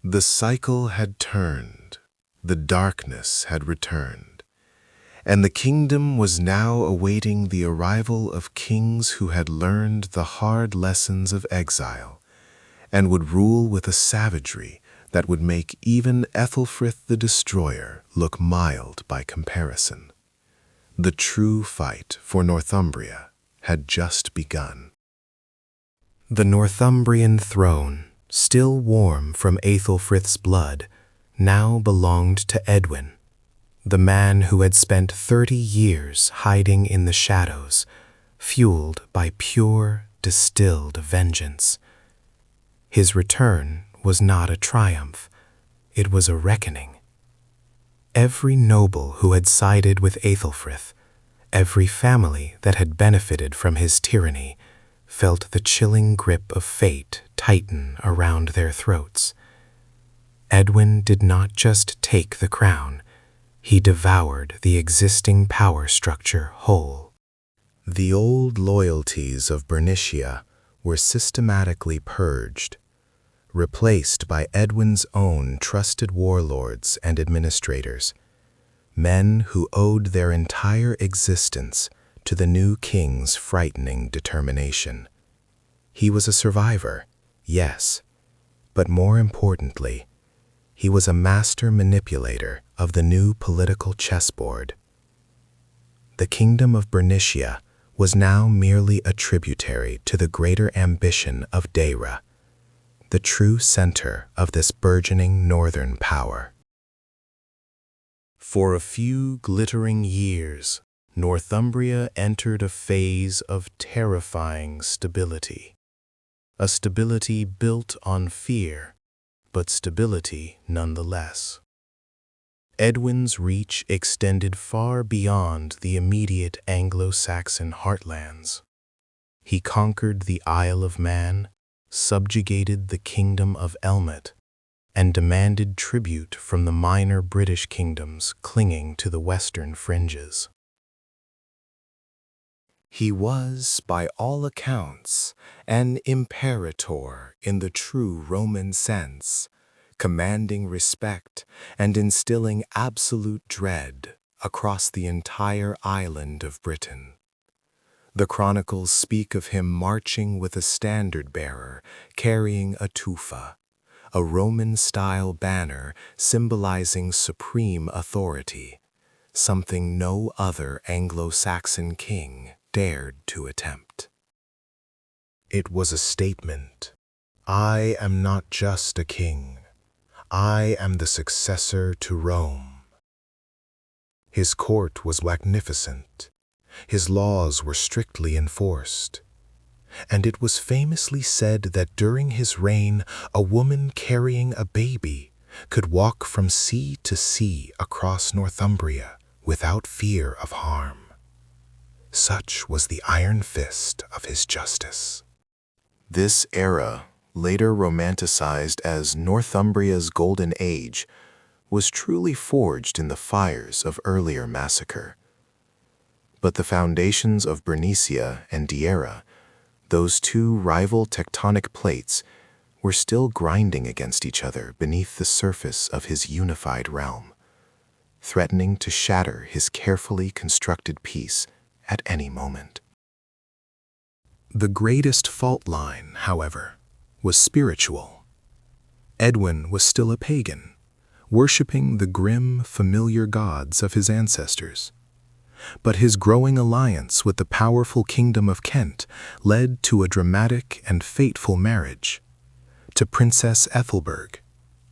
The cycle had turned, the darkness had returned, and the kingdom was now awaiting the arrival of kings who had learned the hard lessons of exile and would rule with a savagery that would make even Aethelfrith the Destroyer look mild by comparison. The true fight for Northumbria had just begun. The Northumbrian throne, still warm from Aethelfrith's blood, now belonged to Edwin, the man who had spent 30 years hiding in the shadows, fueled by pure, distilled vengeance. His return was not a triumph, it was a reckoning. Every noble who had sided with Aethelfrith, every family that had benefited from his tyranny, felt the chilling grip of fate tighten around their throats. Edwin did not just take the crown, he devoured the existing power structure whole. The old loyalties of Bernicia were systematically purged, replaced by Edwin's own trusted warlords and administrators, men who owed their entire existence to the new king's frightening determination. He was a survivor, yes, but more importantly, he was a master manipulator of the new political chessboard. The kingdom of Bernicia was now merely a tributary to the greater ambition of Deira, the true center of this burgeoning northern power. For a few glittering years, Northumbria entered a phase of terrifying stability. A stability built on fear, but stability nonetheless. Edwin's reach extended far beyond the immediate Anglo-Saxon heartlands. He conquered the Isle of Man, subjugated the Kingdom of Elmet, and demanded tribute from the minor British kingdoms clinging to the western fringes. He was, by all accounts, an imperator in the true Roman sense, commanding respect and instilling absolute dread across the entire island of Britain. The chronicles speak of him marching with a standard-bearer carrying a tufa, a Roman-style banner symbolizing supreme authority, something no other Anglo-Saxon king dared to attempt. It was a statement. I am not just a king. I am the successor to Rome. His court was magnificent. His laws were strictly enforced. And it was famously said that during his reign, a woman carrying a baby could walk from sea to sea across Northumbria without fear of harm. Such was the iron fist of his justice. This era, later romanticized as Northumbria's Golden Age, was truly forged in the fires of earlier massacre. But the foundations of Bernicia and Deira, those two rival tectonic plates, were still grinding against each other beneath the surface of his unified realm, threatening to shatter his carefully constructed peace at any moment. The greatest fault line, however, was spiritual. Edwin was still a pagan, worshipping the grim, familiar gods of his ancestors. But his growing alliance with the powerful Kingdom of Kent led to a dramatic and fateful marriage, to Princess Ethelberg,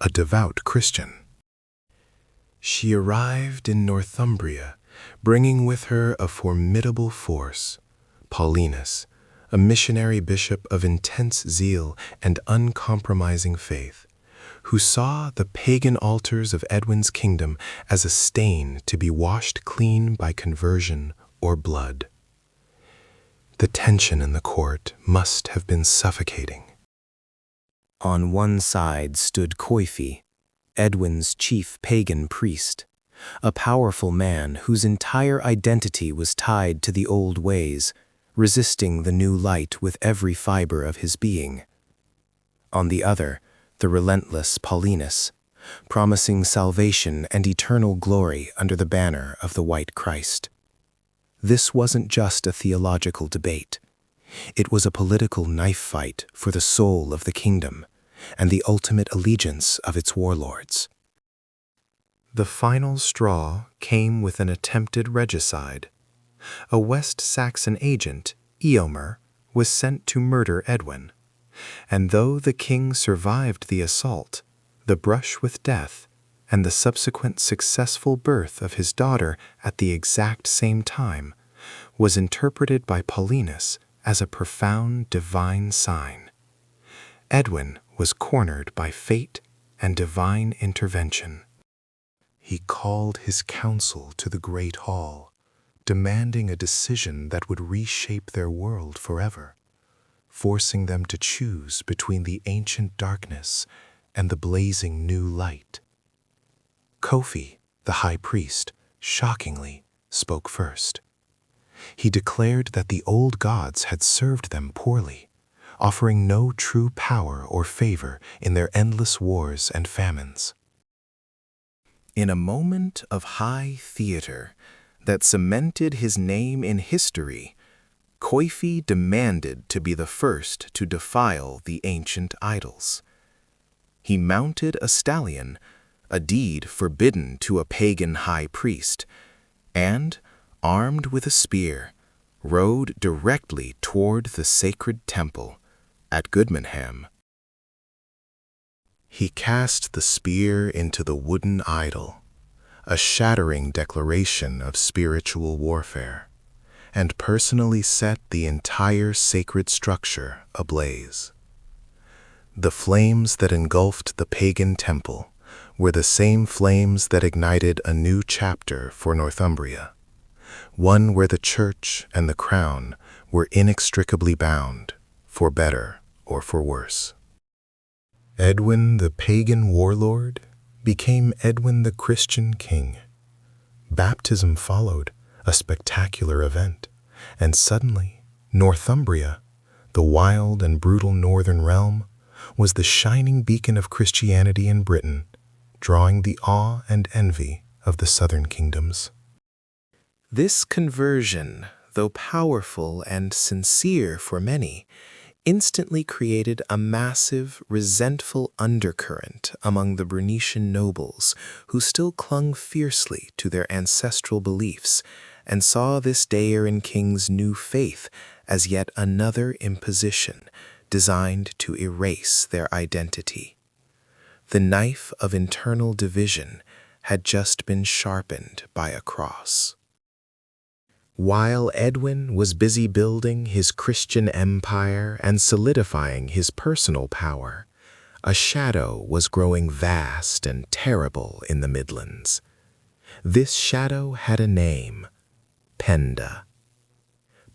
a devout Christian. She arrived in Northumbria, bringing with her a formidable force, Paulinus, a missionary bishop of intense zeal and uncompromising faith, who saw the pagan altars of Edwin's kingdom as a stain to be washed clean by conversion or blood. The tension in the court must have been suffocating. On one side stood Coifi, Edwin's chief pagan priest, a powerful man whose entire identity was tied to the old ways, resisting the new light with every fiber of his being. On the other, the relentless Paulinus, promising salvation and eternal glory under the banner of the White Christ. This wasn't just a theological debate. It was a political knife fight for the soul of the kingdom and the ultimate allegiance of its warlords. The final straw came with an attempted regicide. A West Saxon agent, Eomer, was sent to murder Edwin, and though the king survived the assault, the brush with death, and the subsequent successful birth of his daughter at the exact same time, was interpreted by Paulinus as a profound divine sign. Edwin was cornered by fate and divine intervention. He called his council to the great hall, demanding a decision that would reshape their world forever, forcing them to choose between the ancient darkness and the blazing new light. Kofi, the high priest, shockingly spoke first. He declared that the old gods had served them poorly, offering no true power or favor in their endless wars and famines. In a moment of high theater that cemented his name in history, Coifi demanded to be the first to defile the ancient idols. He mounted a stallion, a deed forbidden to a pagan high priest, and, armed with a spear, rode directly toward the sacred temple at Goodmanham. He cast the spear into the wooden idol, a shattering declaration of spiritual warfare, and personally set the entire sacred structure ablaze. The flames that engulfed the pagan temple were the same flames that ignited a new chapter for Northumbria, one where the church and the crown were inextricably bound, for better or for worse. Edwin the pagan warlord became Edwin the Christian king. Baptism followed, a spectacular event, and suddenly Northumbria, the wild and brutal northern realm, was the shining beacon of Christianity in Britain, drawing the awe and envy of the southern kingdoms. This conversion, though powerful and sincere for many, instantly created a massive, resentful undercurrent among the Bernician nobles who still clung fiercely to their ancestral beliefs and saw this Deiran king's new faith as yet another imposition designed to erase their identity. The knife of internal division had just been sharpened by a cross. While Edwin was busy building his Christian empire and solidifying his personal power, a shadow was growing vast and terrible in the Midlands. This shadow had a name: Penda.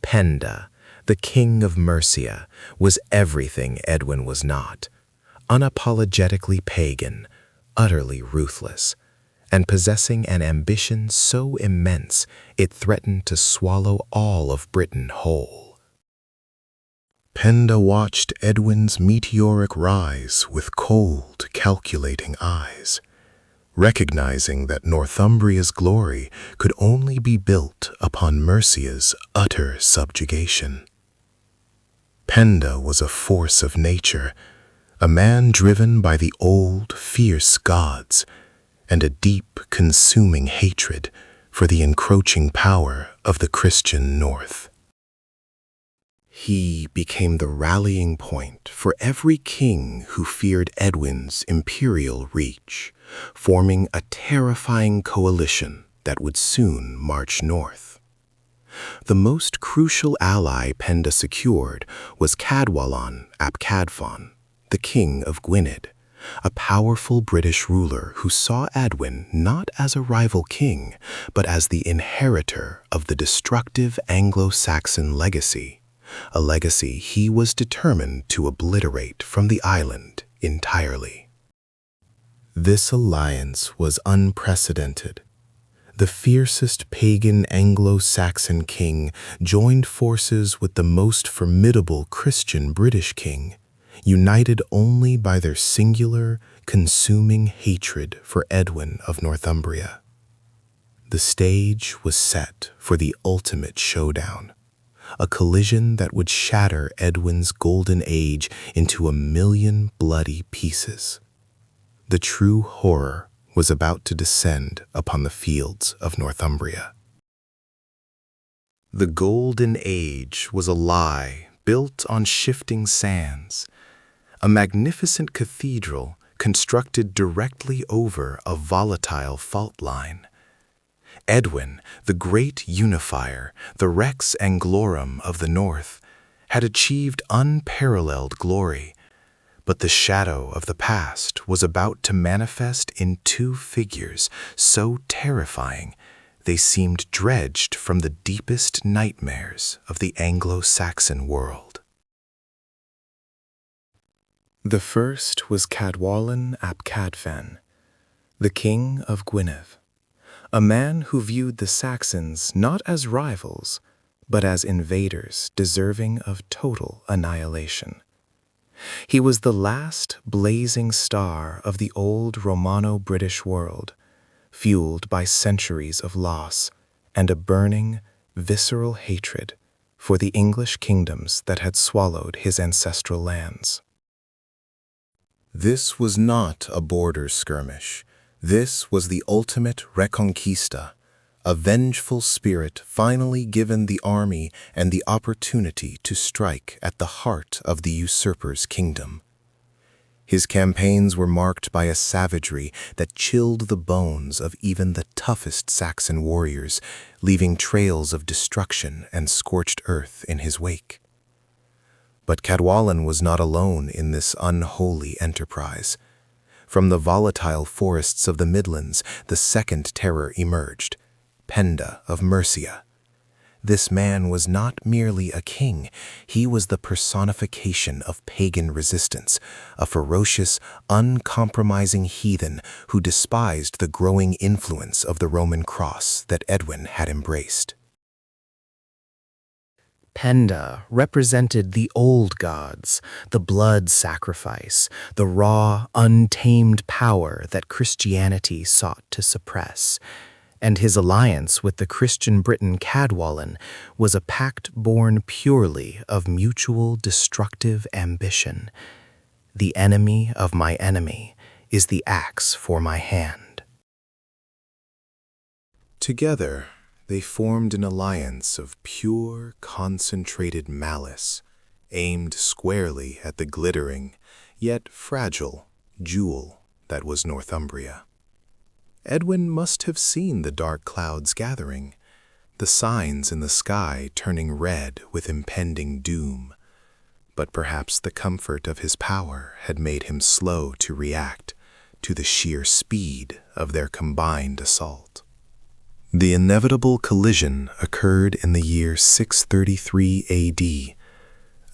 Penda, The king of Mercia was everything Edwin was not, unapologetically pagan, utterly ruthless, and possessing an ambition so immense it threatened to swallow all of Britain whole. Penda watched Edwin's meteoric rise with cold, calculating eyes, recognizing that Northumbria's glory could only be built upon Mercia's utter subjugation. Penda was a force of nature, a man driven by the old, fierce gods, and a deep, consuming hatred for the encroaching power of the Christian North. He became the rallying point for every king who feared Edwin's imperial reach, forming a terrifying coalition that would soon march north. The most crucial ally Penda secured was Cadwallon ap Cadfan, the king of Gwynedd, a powerful British ruler who saw Edwin not as a rival king, but as the inheritor of the destructive Anglo-Saxon legacy, a legacy he was determined to obliterate from the island entirely. This alliance was unprecedented. The fiercest pagan Anglo-Saxon king joined forces with the most formidable Christian British king, united only by their singular, consuming hatred for Edwin of Northumbria. The stage was set for the ultimate showdown, a collision that would shatter Edwin's golden age into 1,000,000 bloody pieces. The true horror was about to descend upon the fields of Northumbria. The Golden Age was a lie built on shifting sands, a magnificent cathedral constructed directly over a volatile fault line. Edwin, the great unifier, the Rex Anglorum of the North, had achieved unparalleled glory, but the shadow of the past was about to manifest in two figures so terrifying they seemed dredged from the deepest nightmares of the Anglo-Saxon world. The first was Cadwallon ap Cadfan, the king of Gwynedd, a man who viewed the Saxons not as rivals, but as invaders deserving of total annihilation. He was the last blazing star of the old Romano-British world, fueled by centuries of loss and a burning, visceral hatred for the English kingdoms that had swallowed his ancestral lands. This was not a border skirmish. This was the ultimate reconquista, a vengeful spirit finally given the army and the opportunity to strike at the heart of the usurper's kingdom. His campaigns were marked by a savagery that chilled the bones of even the toughest Saxon warriors, leaving trails of destruction and scorched earth in his wake. But Cadwallon was not alone in this unholy enterprise. From the volatile forests of the Midlands, the second terror emerged, Penda of Mercia. This man was not merely a king, he was the personification of pagan resistance, a ferocious, uncompromising heathen who despised the growing influence of the Roman cross that Edwin had embraced. Penda represented the old gods, the blood sacrifice, the raw, untamed power that Christianity sought to suppress. And his alliance with the Christian Briton Cadwallon was a pact born purely of mutual destructive ambition. The enemy of my enemy is the axe for my hand. Together, they formed an alliance of pure, concentrated malice, aimed squarely at the glittering, yet fragile, jewel that was Northumbria. Edwin must have seen the dark clouds gathering, the signs in the sky turning red with impending doom, but perhaps the comfort of his power had made him slow to react to the sheer speed of their combined assault. The inevitable collision occurred in the year 633 AD,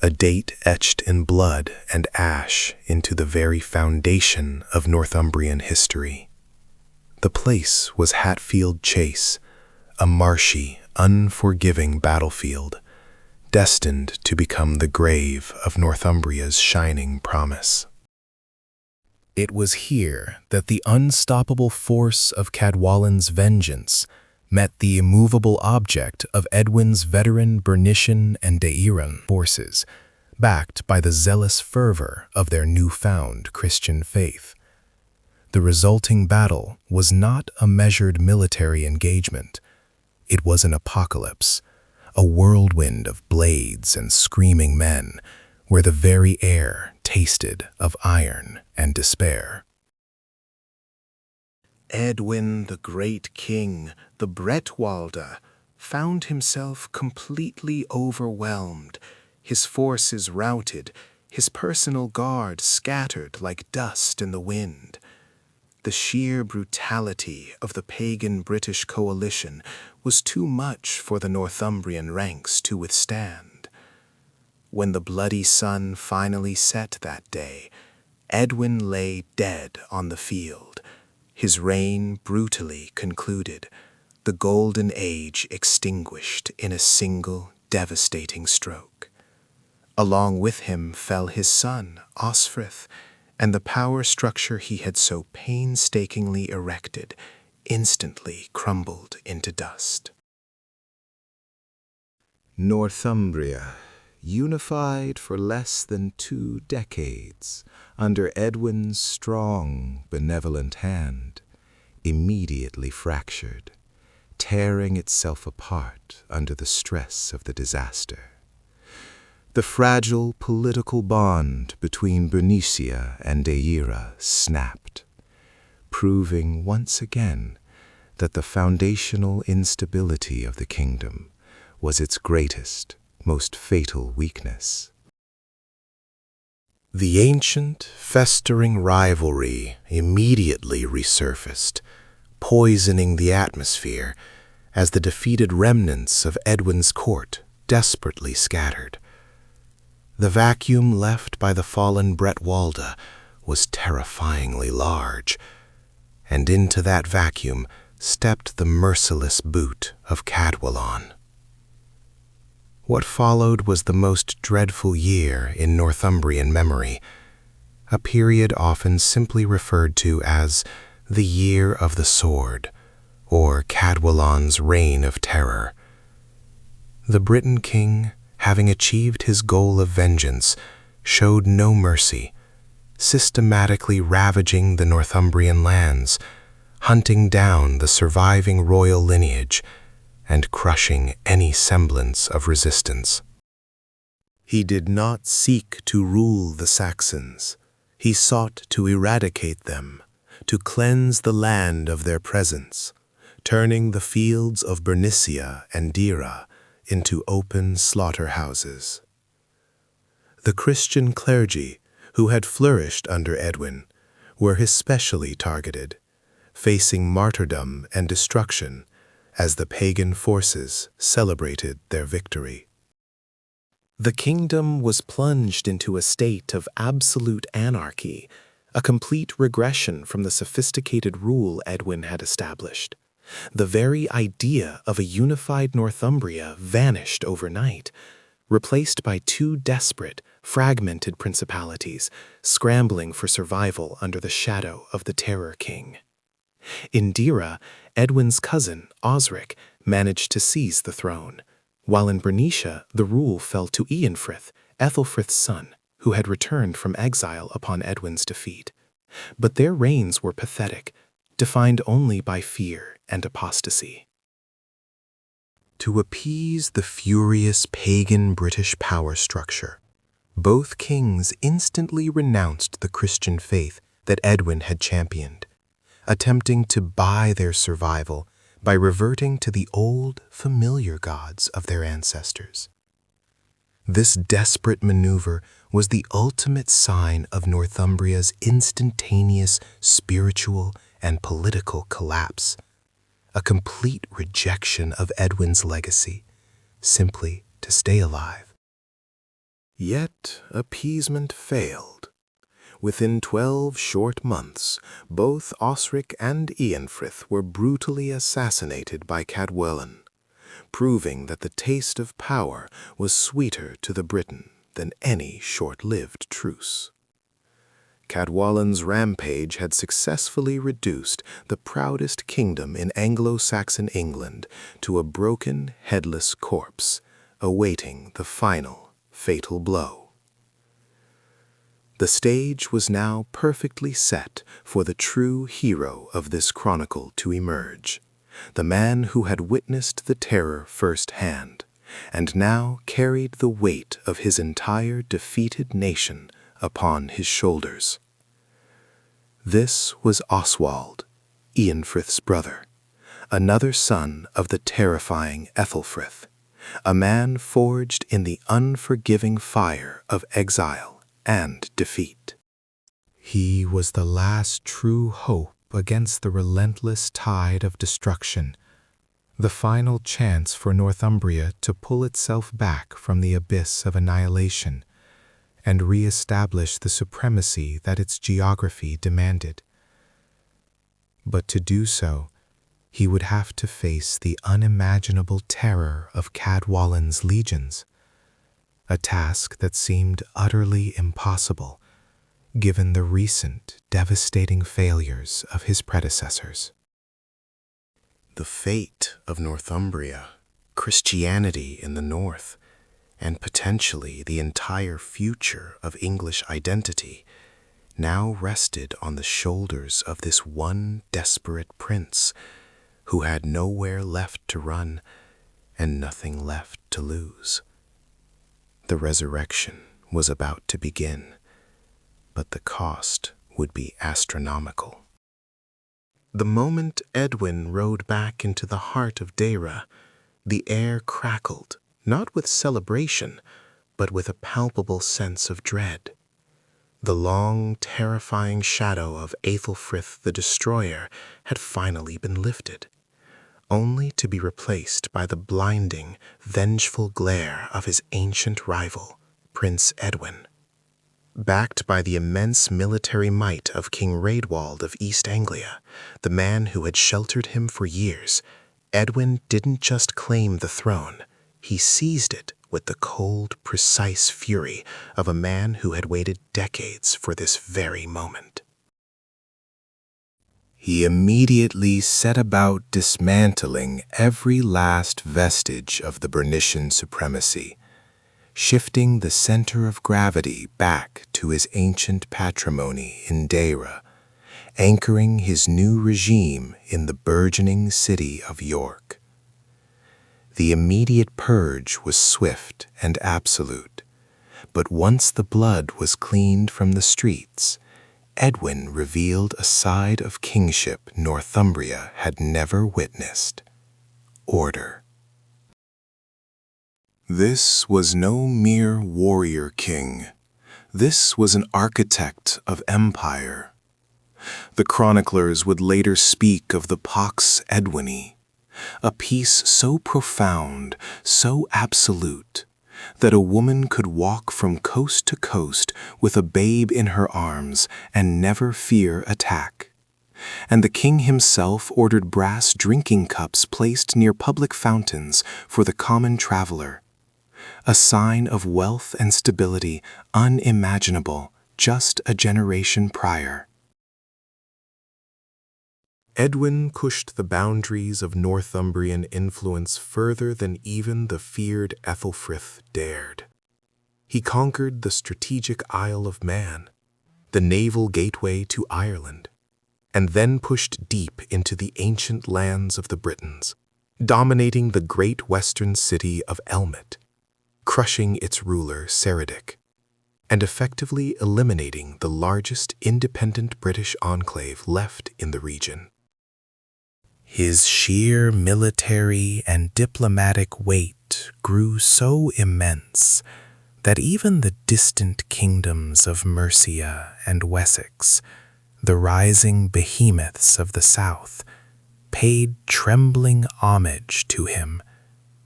a date etched in blood and ash into the very foundation of Northumbrian history. The place was Hatfield Chase, a marshy, unforgiving battlefield, destined to become the grave of Northumbria's shining promise. It was here that the unstoppable force of Cadwallon's vengeance met the immovable object of Edwin's veteran Bernician and Deirian forces, backed by the zealous fervor of their newfound Christian faith. The resulting battle was not a measured military engagement. It was an apocalypse, a whirlwind of blades and screaming men, where the very air tasted of iron and despair. Edwin, the great king, the Bretwalda, found himself completely overwhelmed, his forces routed, his personal guard scattered like dust in the wind. The sheer brutality of the pagan British coalition was too much for the Northumbrian ranks to withstand. When the bloody sun finally set that day, Edwin lay dead on the field, his reign brutally concluded, the golden age extinguished in a single devastating stroke. Along with him fell his son, Osfrith, and the power structure he had so painstakingly erected instantly crumbled into dust. Northumbria, unified for less than 2 decades under Edwin's strong, benevolent hand, immediately fractured, tearing itself apart under the stress of the disaster. The fragile political bond between Bernicia and Deira snapped, proving once again that the foundational instability of the kingdom was its greatest, most fatal weakness. The ancient, festering rivalry immediately resurfaced, poisoning the atmosphere as the defeated remnants of Edwin's court desperately scattered. The vacuum left by the fallen Bretwalda was terrifyingly large, and into that vacuum stepped the merciless boot of Cadwallon. What followed was the most dreadful year in Northumbrian memory, a period often simply referred to as the Year of the Sword, or Cadwallon's Reign of Terror. The Briton king, having achieved his goal of vengeance, showed no mercy, systematically ravaging the Northumbrian lands, hunting down the surviving royal lineage, and crushing any semblance of resistance. He did not seek to rule the Saxons. He sought to eradicate them, to cleanse the land of their presence, turning the fields of Bernicia and Deira into open slaughterhouses. The Christian clergy, who had flourished under Edwin, were especially targeted, facing martyrdom and destruction as the pagan forces celebrated their victory. The kingdom was plunged into a state of absolute anarchy, a complete regression from the sophisticated rule Edwin had established. The very idea of a unified Northumbria vanished overnight, replaced by 2 desperate, fragmented principalities scrambling for survival under the shadow of the Terror King. In Deira, Edwin's cousin, Osric, managed to seize the throne, while in Bernicia the rule fell to Eanfrith, Aethelfrith's son, who had returned from exile upon Edwin's defeat. But their reigns were pathetic, defined only by fear and apostasy. To appease the furious pagan British power structure, both kings instantly renounced the Christian faith that Edwin had championed, attempting to buy their survival by reverting to the old, familiar gods of their ancestors. This desperate maneuver was the ultimate sign of Northumbria's instantaneous spiritual and political collapse, a complete rejection of Edwin's legacy, simply to stay alive. Yet appeasement failed. Within 12 short months, both Osric and Eanfrith were brutally assassinated by Cadwallon, proving that the taste of power was sweeter to the Briton than any short-lived truce. Cadwallon's rampage had successfully reduced the proudest kingdom in Anglo-Saxon England to a broken, headless corpse, awaiting the final, fatal blow. The stage was now perfectly set for the true hero of this chronicle to emerge, the man who had witnessed the terror firsthand, and now carried the weight of his entire defeated nation upon his shoulders. This was Oswald, Eanfrith's brother, another son of the terrifying Aethelfrith, a man forged in the unforgiving fire of exile and defeat. He was the last true hope against the relentless tide of destruction, the final chance for Northumbria to pull itself back from the abyss of annihilation and re-establish the supremacy that its geography demanded. But to do so, he would have to face the unimaginable terror of Cadwallon's legions, a task that seemed utterly impossible given the recent devastating failures of his predecessors. The fate of Northumbria, Christianity in the north, and potentially the entire future of English identity now rested on the shoulders of this one desperate prince who had nowhere left to run and nothing left to lose. The resurrection was about to begin, but the cost would be astronomical. The moment Edwin rode back into the heart of Deira, the air crackled, not with celebration, but with a palpable sense of dread. The long, terrifying shadow of Aethelfrith the Destroyer had finally been lifted, only to be replaced by the blinding, vengeful glare of his ancient rival, Prince Edwin. Backed by the immense military might of King Raedwald of East Anglia, the man who had sheltered him for years, Edwin didn't just claim the throne, he seized it with the cold, precise fury of a man who had waited decades for this very moment. He immediately set about dismantling every last vestige of the Bernician supremacy, shifting the center of gravity back to his ancient patrimony in Deira, anchoring his new regime in the burgeoning city of York. The immediate purge was swift and absolute, but once the blood was cleaned from the streets, Edwin revealed a side of kingship Northumbria had never witnessed: order. This was no mere warrior king. This was an architect of empire. The chroniclers would later speak of the Pax Edwini, a peace so profound, so absolute, that a woman could walk from coast to coast with a babe in her arms and never fear attack. And the king himself ordered brass drinking cups placed near public fountains for the common traveler, a sign of wealth and stability unimaginable just a generation prior. Edwin pushed the boundaries of Northumbrian influence further than even the feared Aethelfrith dared. He conquered the strategic Isle of Man, the naval gateway to Ireland, and then pushed deep into the ancient lands of the Britons, dominating the great western city of Elmet, crushing its ruler Ceredic, and effectively eliminating the largest independent British enclave left in the region. His sheer military and diplomatic weight grew so immense that even the distant kingdoms of Mercia and Wessex, the rising behemoths of the south, paid trembling homage to him,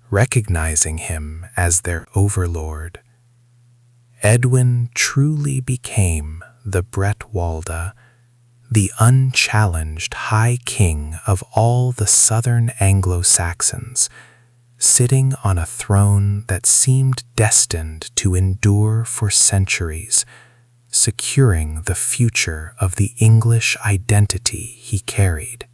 recognizing him as their overlord. Edwin truly became the Bretwalda, the unchallenged High King of all the southern Anglo-Saxons, sitting on a throne that seemed destined to endure for centuries, securing the future of the English identity he carried.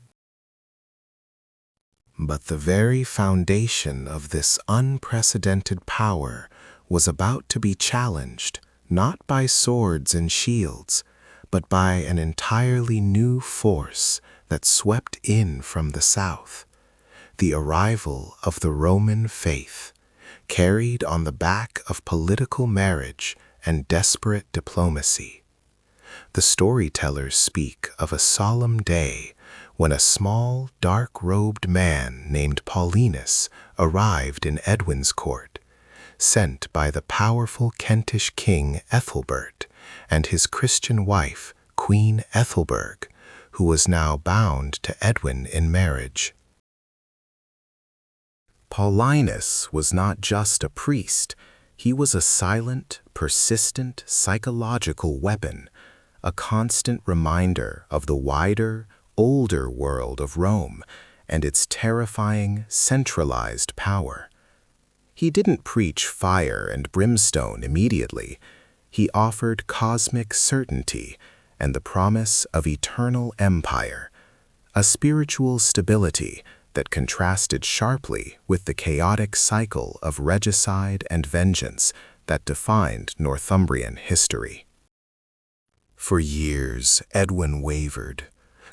But the very foundation of this unprecedented power was about to be challenged, not by swords and shields, but by an entirely new force that swept in from the south, the arrival of the Roman faith, carried on the back of political marriage and desperate diplomacy. The storytellers speak of a solemn day when a small, dark-robed man named Paulinus arrived in Edwin's court, sent by the powerful Kentish king Ethelbert and his Christian wife, Queen Ethelberg, who was now bound to Edwin in marriage. Paulinus was not just a priest, he was a silent, persistent psychological weapon, a constant reminder of the wider, older world of Rome and its terrifying, centralized power. He didn't preach fire and brimstone immediately. He offered cosmic certainty and the promise of eternal empire, a spiritual stability that contrasted sharply with the chaotic cycle of regicide and vengeance that defined Northumbrian history. For years, Edwin wavered,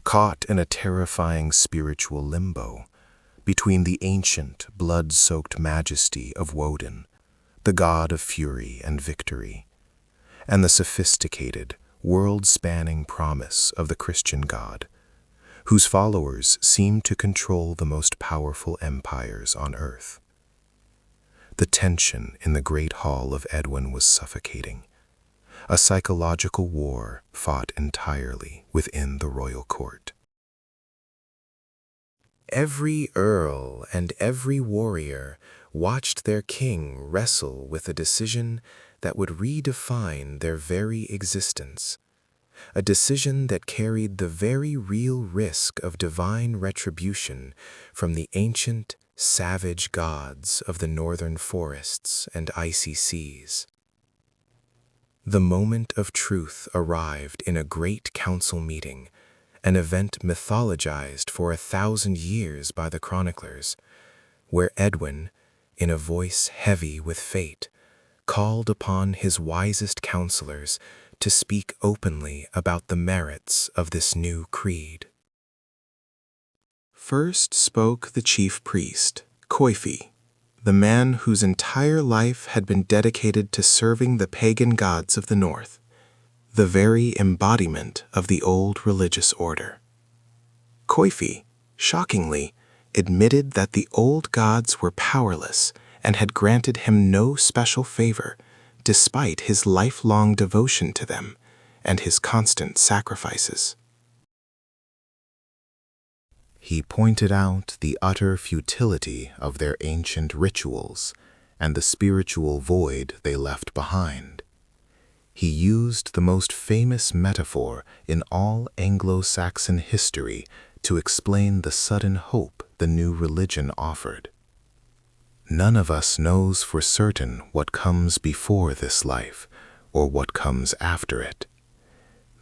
caught in a terrifying spiritual limbo between the ancient, blood-soaked majesty of Woden, the god of fury and victory, and the sophisticated, world-spanning promise of the Christian God, whose followers seemed to control the most powerful empires on earth. The tension in the great hall of Edwin was suffocating, a psychological war fought entirely within the royal court. Every earl and every warrior watched their king wrestle with a decision that would redefine their very existence, a decision that carried the very real risk of divine retribution from the ancient, savage gods of the northern forests and icy seas. The moment of truth arrived in a great council meeting, an event mythologized for 1,000 years by the chroniclers, where Edwin, in a voice heavy with fate, called upon his wisest counselors to speak openly about the merits of this new creed. First spoke the chief priest, Coifi, the man whose entire life had been dedicated to serving the pagan gods of the north, the very embodiment of the old religious order. Coifi, shockingly, admitted that the old gods were powerless and had granted him no special favor, despite his lifelong devotion to them and his constant sacrifices. He pointed out the utter futility of their ancient rituals and the spiritual void they left behind. He used the most famous metaphor in all Anglo-Saxon history to explain the sudden hope the new religion offered. None of us knows for certain what comes before this life or what comes after it.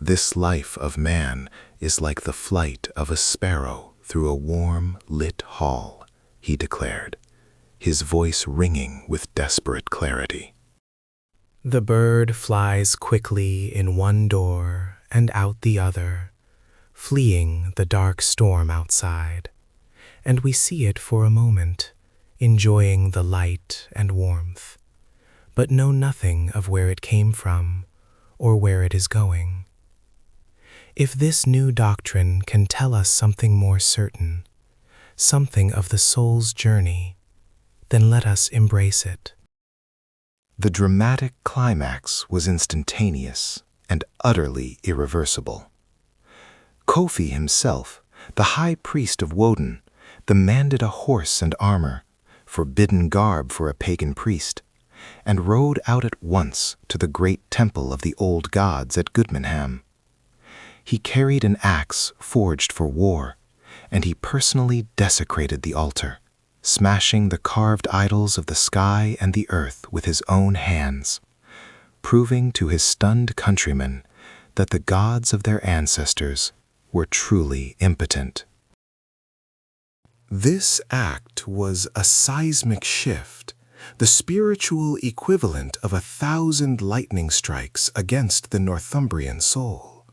This life of man is like the flight of a sparrow through a warm, lit hall, he declared, his voice ringing with desperate clarity. The bird flies quickly in one door and out the other, fleeing the dark storm outside, and we see it for a moment, enjoying the light and warmth, but know nothing of where it came from or where it is going. If this new doctrine can tell us something more certain, something of the soul's journey, then let us embrace it. The dramatic climax was instantaneous and utterly irreversible. Coifi himself, the high priest of Woden, demanded a horse and armor, forbidden garb for a pagan priest, and rode out at once to the great temple of the old gods at Goodmanham. He carried an axe forged for war, and he personally desecrated the altar, smashing the carved idols of the sky and the earth with his own hands, proving to his stunned countrymen that the gods of their ancestors were truly impotent. This act was a seismic shift, the spiritual equivalent of 1,000 lightning strikes against the Northumbrian soul.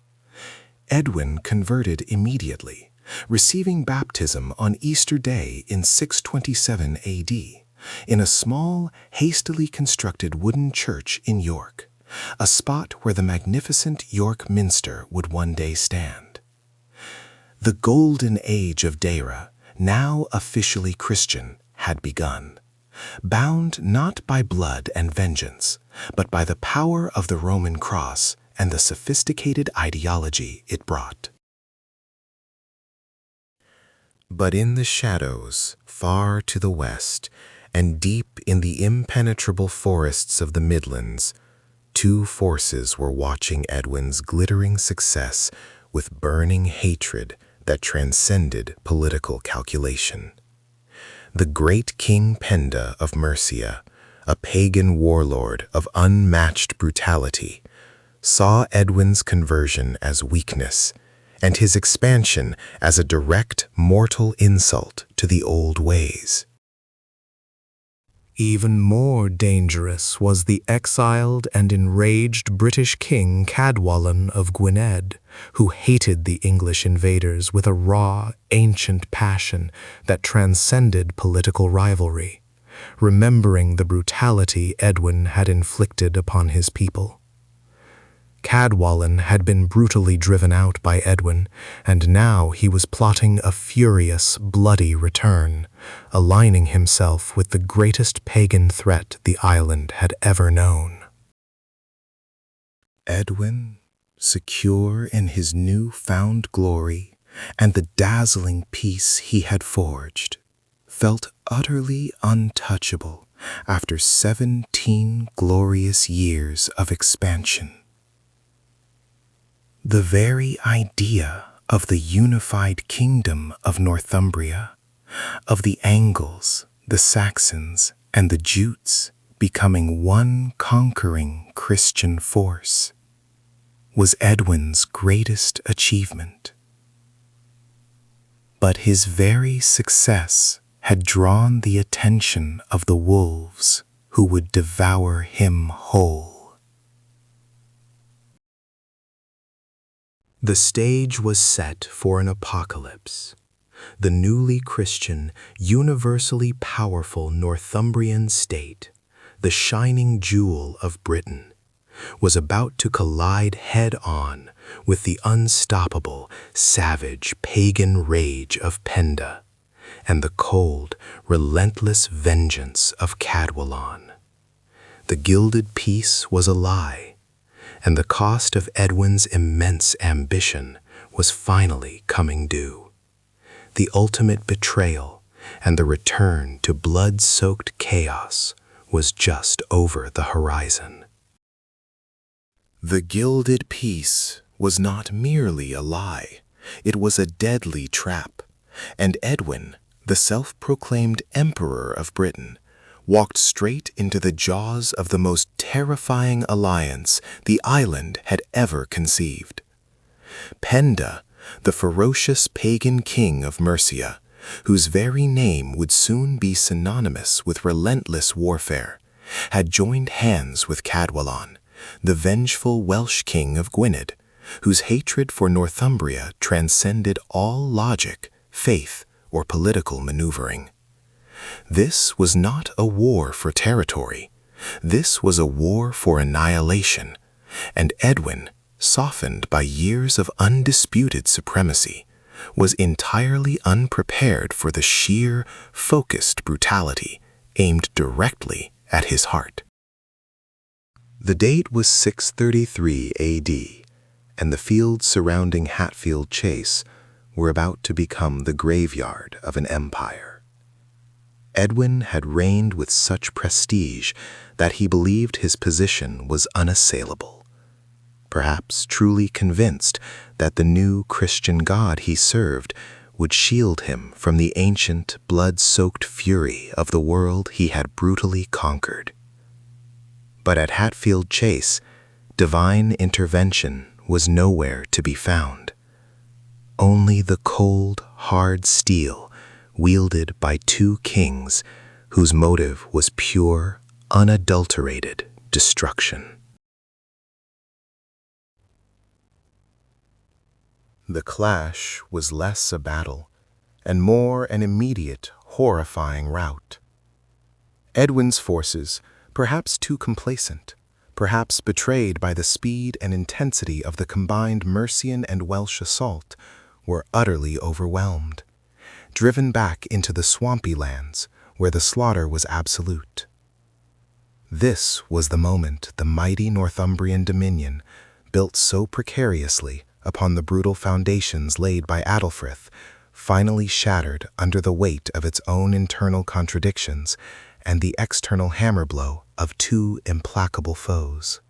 Edwin converted immediately, receiving baptism on Easter Day in 627 A.D., in a small, hastily constructed wooden church in York, a spot where the magnificent York Minster would one day stand. The golden age of Deira, now officially Christian, had begun, bound not by blood and vengeance, but by the power of the Roman cross and the sophisticated ideology it brought. But in the shadows, far to the west, and deep in the impenetrable forests of the Midlands, two forces were watching Edwin's glittering success with burning hatred that transcended political calculation. The great King Penda of Mercia, a pagan warlord of unmatched brutality, saw Edwin's conversion as weakness and his expansion as a direct mortal insult to the old ways. Even more dangerous was the exiled and enraged British King Cadwallon of Gwynedd, who hated the English invaders with a raw, ancient passion that transcended political rivalry, remembering the brutality Edwin had inflicted upon his people. Cadwallon had been brutally driven out by Edwin, and now he was plotting a furious, bloody return, aligning himself with the greatest pagan threat the island had ever known. Edwin, secure in his new-found glory and the dazzling peace he had forged, felt utterly untouchable after 17 glorious years of expansion. The very idea of the unified kingdom of Northumbria, of the Angles, the Saxons, and the Jutes becoming one conquering Christian force, was Edwin's greatest achievement. But his very success had drawn the attention of the wolves who would devour him whole. The stage was set for an apocalypse. The newly Christian, universally powerful Northumbrian state, the shining jewel of Britain, was about to collide head-on with the unstoppable, savage, pagan rage of Penda and the cold, relentless vengeance of Cadwallon. The gilded peace was a lie, and the cost of Edwin's immense ambition was finally coming due. The ultimate betrayal and the return to blood-soaked chaos was just over the horizon. The gilded peace was not merely a lie, it was a deadly trap, and Edwin, the self-proclaimed Emperor of Britain, walked straight into the jaws of the most terrifying alliance the island had ever conceived. Penda, the ferocious pagan king of Mercia, whose very name would soon be synonymous with relentless warfare, had joined hands with Cadwallon, the vengeful Welsh king of Gwynedd, whose hatred for Northumbria transcended all logic, faith, or political maneuvering. This was not a war for territory. This was a war for annihilation, and Edwin, softened by years of undisputed supremacy, was entirely unprepared for the sheer, focused brutality aimed directly at his heart. The date was 633 A.D., and the fields surrounding Hatfield Chase were about to become the graveyard of an empire. Edwin had reigned with such prestige that he believed his position was unassailable, perhaps truly convinced that the new Christian God he served would shield him from the ancient, blood-soaked fury of the world he had brutally conquered. But at Hatfield Chase, divine intervention was nowhere to be found. Only the cold, hard steel wielded by two kings whose motive was pure, unadulterated destruction. The clash was less a battle and more an immediate, horrifying rout. Edwin's forces, perhaps too complacent, perhaps betrayed by the speed and intensity of the combined Mercian and Welsh assault, were utterly overwhelmed, driven back into the swampy lands where the slaughter was absolute. This was the moment the mighty Northumbrian dominion, built so precariously upon the brutal foundations laid by Aethelfrith, finally shattered under the weight of its own internal contradictions and the external hammer blow of two implacable foes.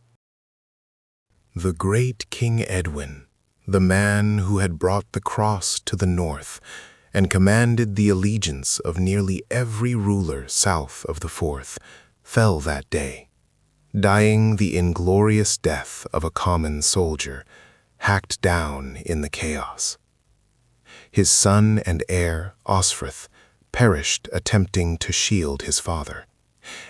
The great King Edwin, the man who had brought the cross to the north and commanded the allegiance of nearly every ruler south of the Forth, fell that day, dying the inglorious death of a common soldier, hacked down in the chaos. His son and heir, Osfrith, perished attempting to shield his father,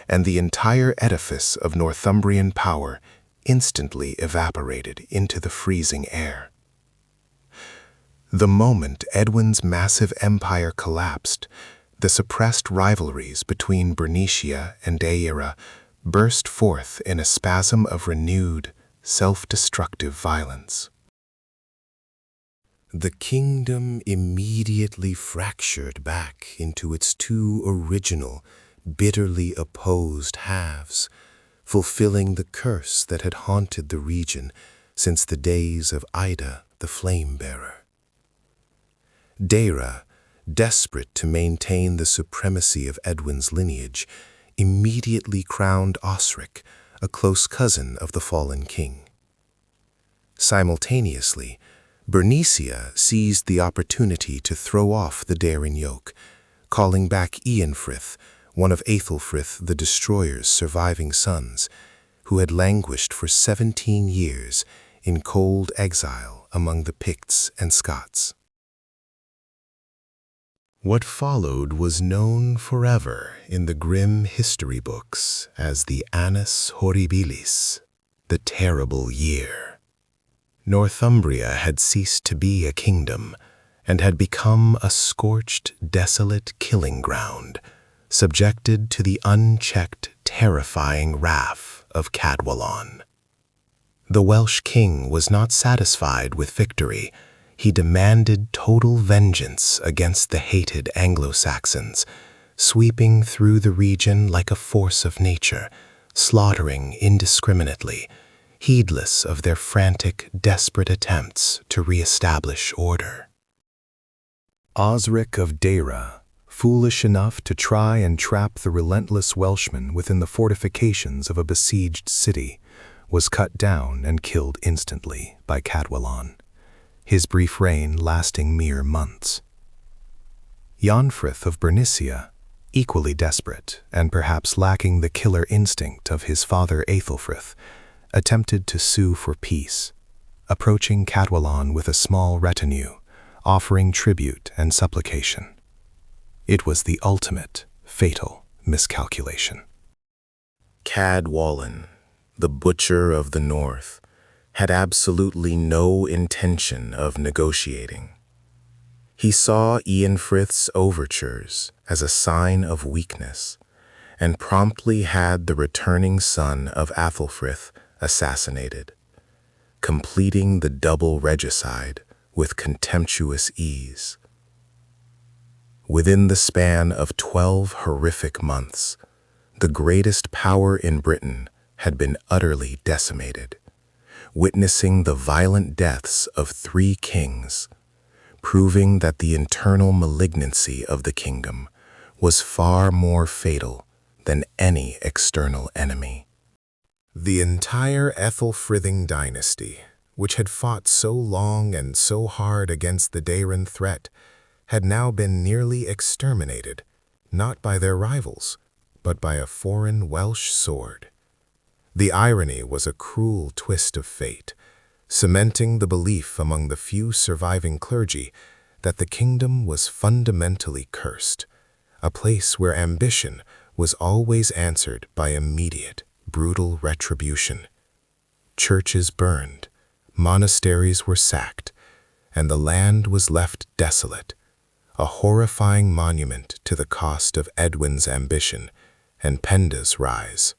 and the entire edifice of Northumbrian power instantly evaporated into the freezing air. The moment Edwin's massive empire collapsed, the suppressed rivalries between Bernicia and Deira burst forth in a spasm of renewed, self-destructive violence. The kingdom immediately fractured back into its two original, bitterly opposed halves, fulfilling the curse that had haunted the region since the days of Ida the Flame-Bearer. Deira, desperate to maintain the supremacy of Edwin's lineage, immediately crowned Osric, a close cousin of the fallen king. Simultaneously, Bernicia seized the opportunity to throw off the Dairin yoke, calling back Eanfrith, one of Aethelfrith the Destroyer's surviving sons, who had languished for 17 years in cold exile among the Picts and Scots. What followed was known forever in the grim history books as the Annus Horribilis, the terrible year. Northumbria had ceased to be a kingdom and had become a scorched, desolate killing ground, subjected to the unchecked, terrifying wrath of Cadwallon. The Welsh king was not satisfied with victory. He demanded total vengeance against the hated Anglo-Saxons, sweeping through the region like a force of nature, slaughtering indiscriminately, heedless of their frantic, desperate attempts to re-establish order. Osric of Deira, foolish enough to try and trap the relentless Welshman within the fortifications of a besieged city, was cut down and killed instantly by Cadwallon, his brief reign lasting mere months. Eanfrith of Bernicia, equally desperate and perhaps lacking the killer instinct of his father Aethelfrith, attempted to sue for peace, approaching Cadwallon with a small retinue, offering tribute and supplication. It was the ultimate, fatal miscalculation. Cadwallon, the butcher of the north, had absolutely no intention of negotiating. He saw Eanfrith's overtures as a sign of weakness, and promptly had the returning son of Aethelfrith assassinated, completing the double regicide with contemptuous ease. Within the span of 12 horrific months, the greatest power in Britain had been utterly decimated, witnessing the violent deaths of 3 kings, proving that the internal malignancy of the kingdom was far more fatal than any external enemy. The entire Aethelfrithing dynasty, which had fought so long and so hard against the Dairen threat, had now been nearly exterminated, not by their rivals, but by a foreign Welsh sword. The irony was a cruel twist of fate, cementing the belief among the few surviving clergy that the kingdom was fundamentally cursed, a place where ambition was always answered by immediate, brutal retribution. Churches burned, monasteries were sacked, and the land was left desolate, a horrifying monument to the cost of Edwin's ambition and Penda's rise.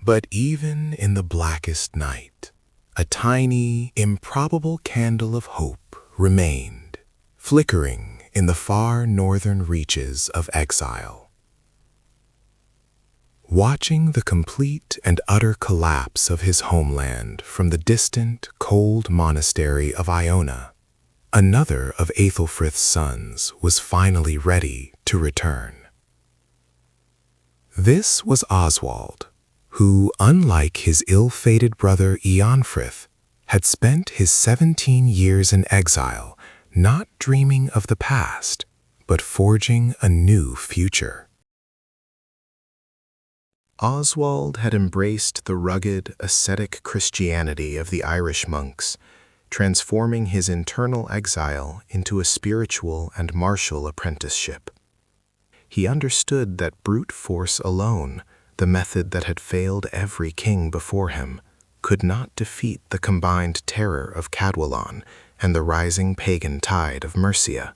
But even in the blackest night, a tiny, improbable candle of hope remained, flickering in the far northern reaches of exile. Watching the complete and utter collapse of his homeland from the distant, cold monastery of Iona, another of Aethelfrith's sons was finally ready to return. This was Oswald, who, unlike his ill-fated brother Eonfrith, had spent his 17 years in exile, not dreaming of the past, but forging a new future. Oswald had embraced the rugged, ascetic Christianity of the Irish monks, transforming his internal exile into a spiritual and martial apprenticeship. He understood that brute force alone, the method that had failed every king before him, could not defeat the combined terror of Cadwallon and the rising pagan tide of Mercia.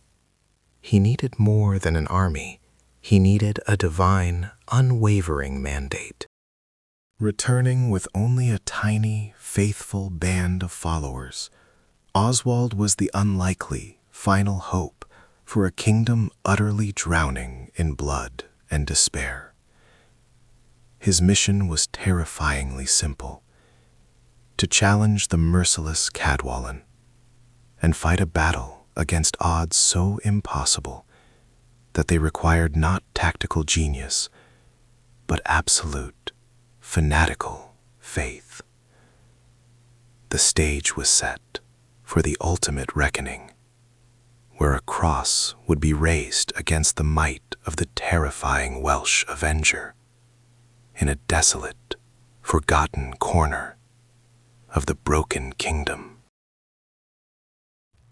He needed more than an army. He needed a divine, unwavering mandate. Returning with only a tiny, faithful band of followers, Oswald was the unlikely, final hope for a kingdom utterly drowning in blood and despair. His mission was terrifyingly simple: to challenge the merciless Cadwallon and fight a battle against odds so impossible that they required not tactical genius, but absolute, fanatical faith. The stage was set for the ultimate reckoning, where a cross would be raised against the might of the terrifying Welsh Avenger in a desolate, forgotten corner of the broken kingdom.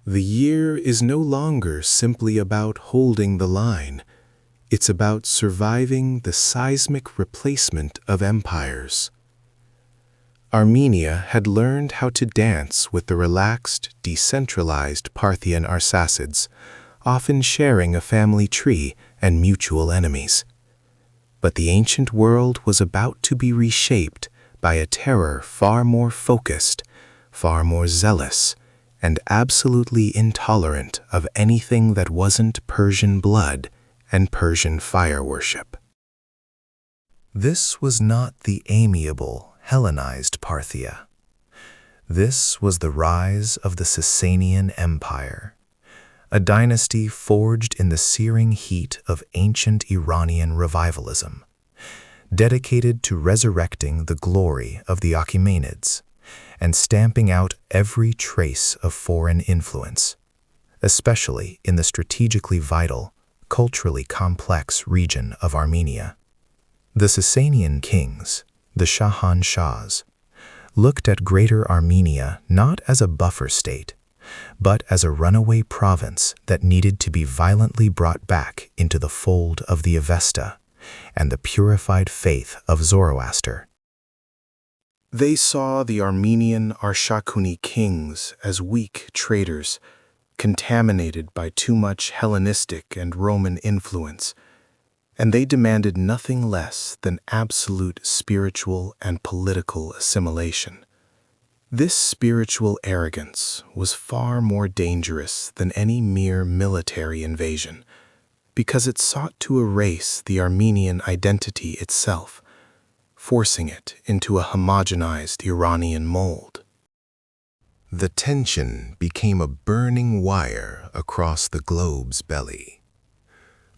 The year is no longer simply about holding the line. It's about surviving the seismic replacement of empires. Armenia had learned how to dance with the relaxed, decentralized Parthian Arsacids, often sharing a family tree and mutual enemies. But the ancient world was about to be reshaped by a terror far more focused, far more zealous, and absolutely intolerant of anything that wasn't Persian blood and Persian fire worship. This was not the amiable, Hellenized Parthia. This was the rise of the Sasanian Empire, a dynasty forged in the searing heat of ancient Iranian revivalism, dedicated to resurrecting the glory of the Achaemenids and stamping out every trace of foreign influence, especially in the strategically vital, culturally complex region of Armenia. The Sasanian kings, the Shahan Shahs, looked at Greater Armenia not as a buffer state, but as a runaway province that needed to be violently brought back into the fold of the Avesta and the purified faith of Zoroaster. They saw the Armenian Arshakuni kings as weak traders, contaminated by too much Hellenistic and Roman influence, and they demanded nothing less than absolute spiritual and political assimilation. This spiritual arrogance was far more dangerous than any mere military invasion, because it sought to erase the Armenian identity itself, forcing it into a homogenized Iranian mold. The tension became a burning wire across the globe's belly.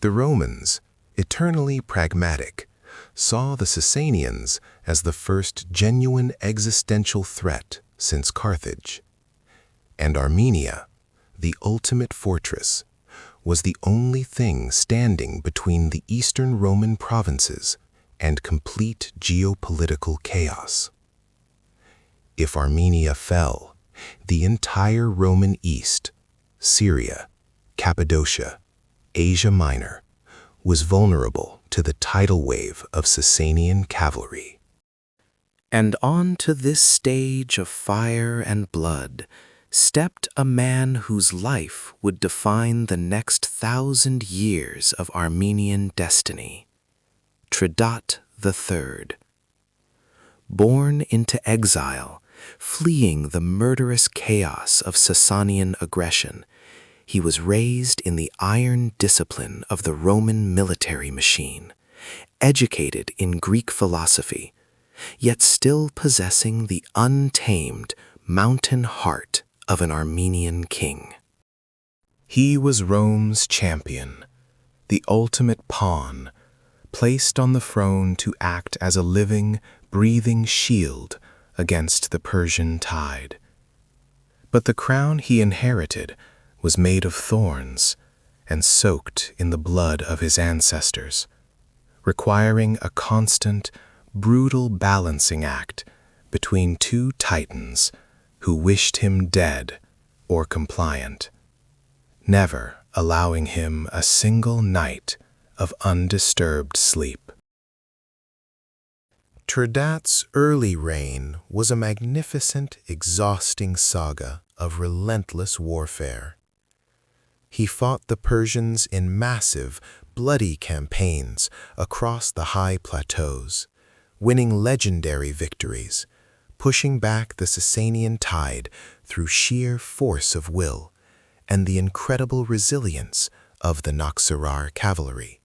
The Romans, eternally pragmatic, saw the Sasanians as the first genuine existential threat since Carthage. And Armenia, the ultimate fortress, was the only thing standing between the Eastern Roman provinces and complete geopolitical chaos. If Armenia fell, the entire Roman East, Syria, Cappadocia, Asia Minor, was vulnerable to the tidal wave of Sasanian cavalry. And onto this stage of fire and blood stepped a man whose life would define the next 1,000 years of Armenian destiny, Tredat III. Born into exile, fleeing the murderous chaos of Sasanian aggression, he was raised in the iron discipline of the Roman military machine, educated in Greek philosophy, yet still possessing the untamed mountain heart of an Armenian king. He was Rome's champion, the ultimate pawn, placed on the throne to act as a living, breathing shield against the Persian tide. But the crown he inherited was made of thorns and soaked in the blood of his ancestors, requiring a constant, brutal balancing act between two titans who wished him dead or compliant, never allowing him a single night of undisturbed sleep. Tredat's early reign was a magnificent, exhausting saga of relentless warfare. He fought the Persians in massive, bloody campaigns across the high plateaus, winning legendary victories, pushing back the Sasanian tide through sheer force of will and the incredible resilience of the Noxerar cavalry,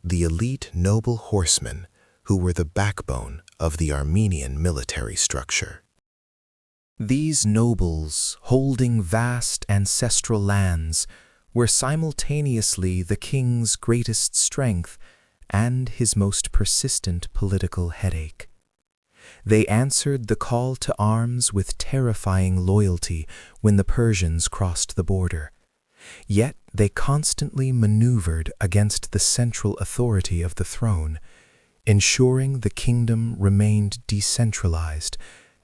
the elite noble horsemen who were the backbone of the Armenian military structure. These nobles, holding vast ancestral lands, were simultaneously the king's greatest strength and his most persistent political headache. They answered the call to arms with terrifying loyalty when the Persians crossed the border. Yet they constantly maneuvered against the central authority of the throne, ensuring the kingdom remained decentralized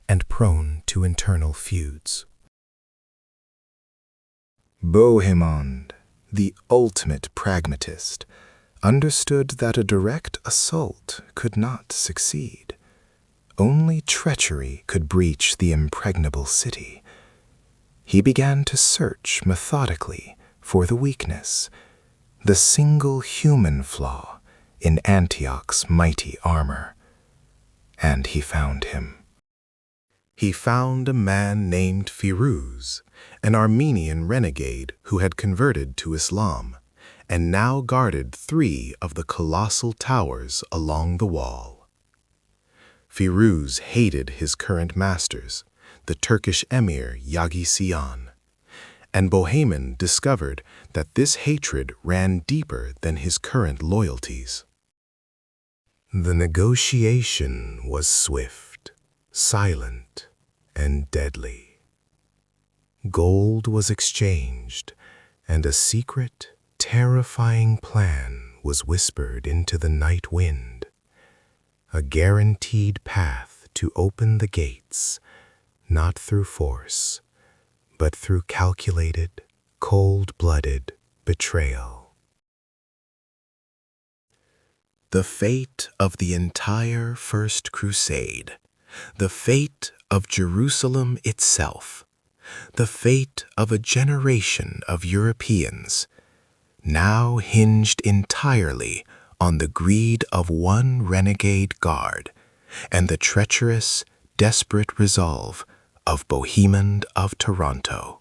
and prone to internal feuds. Bohemond, the ultimate pragmatist, understood that a direct assault could not succeed. Only treachery could breach the impregnable city. He began to search methodically for the weakness, the single human flaw in Antioch's mighty armor. And he found him. He found a man named Firuz, an Armenian renegade who had converted to Islam and now guarded 3 of the colossal towers along the wall. Firuz hated his current masters, the Turkish emir Yaghi-Siyan, and Bohemond discovered that this hatred ran deeper than his current loyalties. The negotiation was swift, silent, and deadly. Gold was exchanged, and a secret, terrifying plan was whispered into the night wind. A guaranteed path to open the gates, not through force, but through calculated, cold-blooded betrayal. The fate of the entire First Crusade, the fate of Jerusalem itself, the fate of a generation of Europeans, now hinged entirely on the greed of one renegade guard and the treacherous, desperate resolve of Bohemond of Toronto.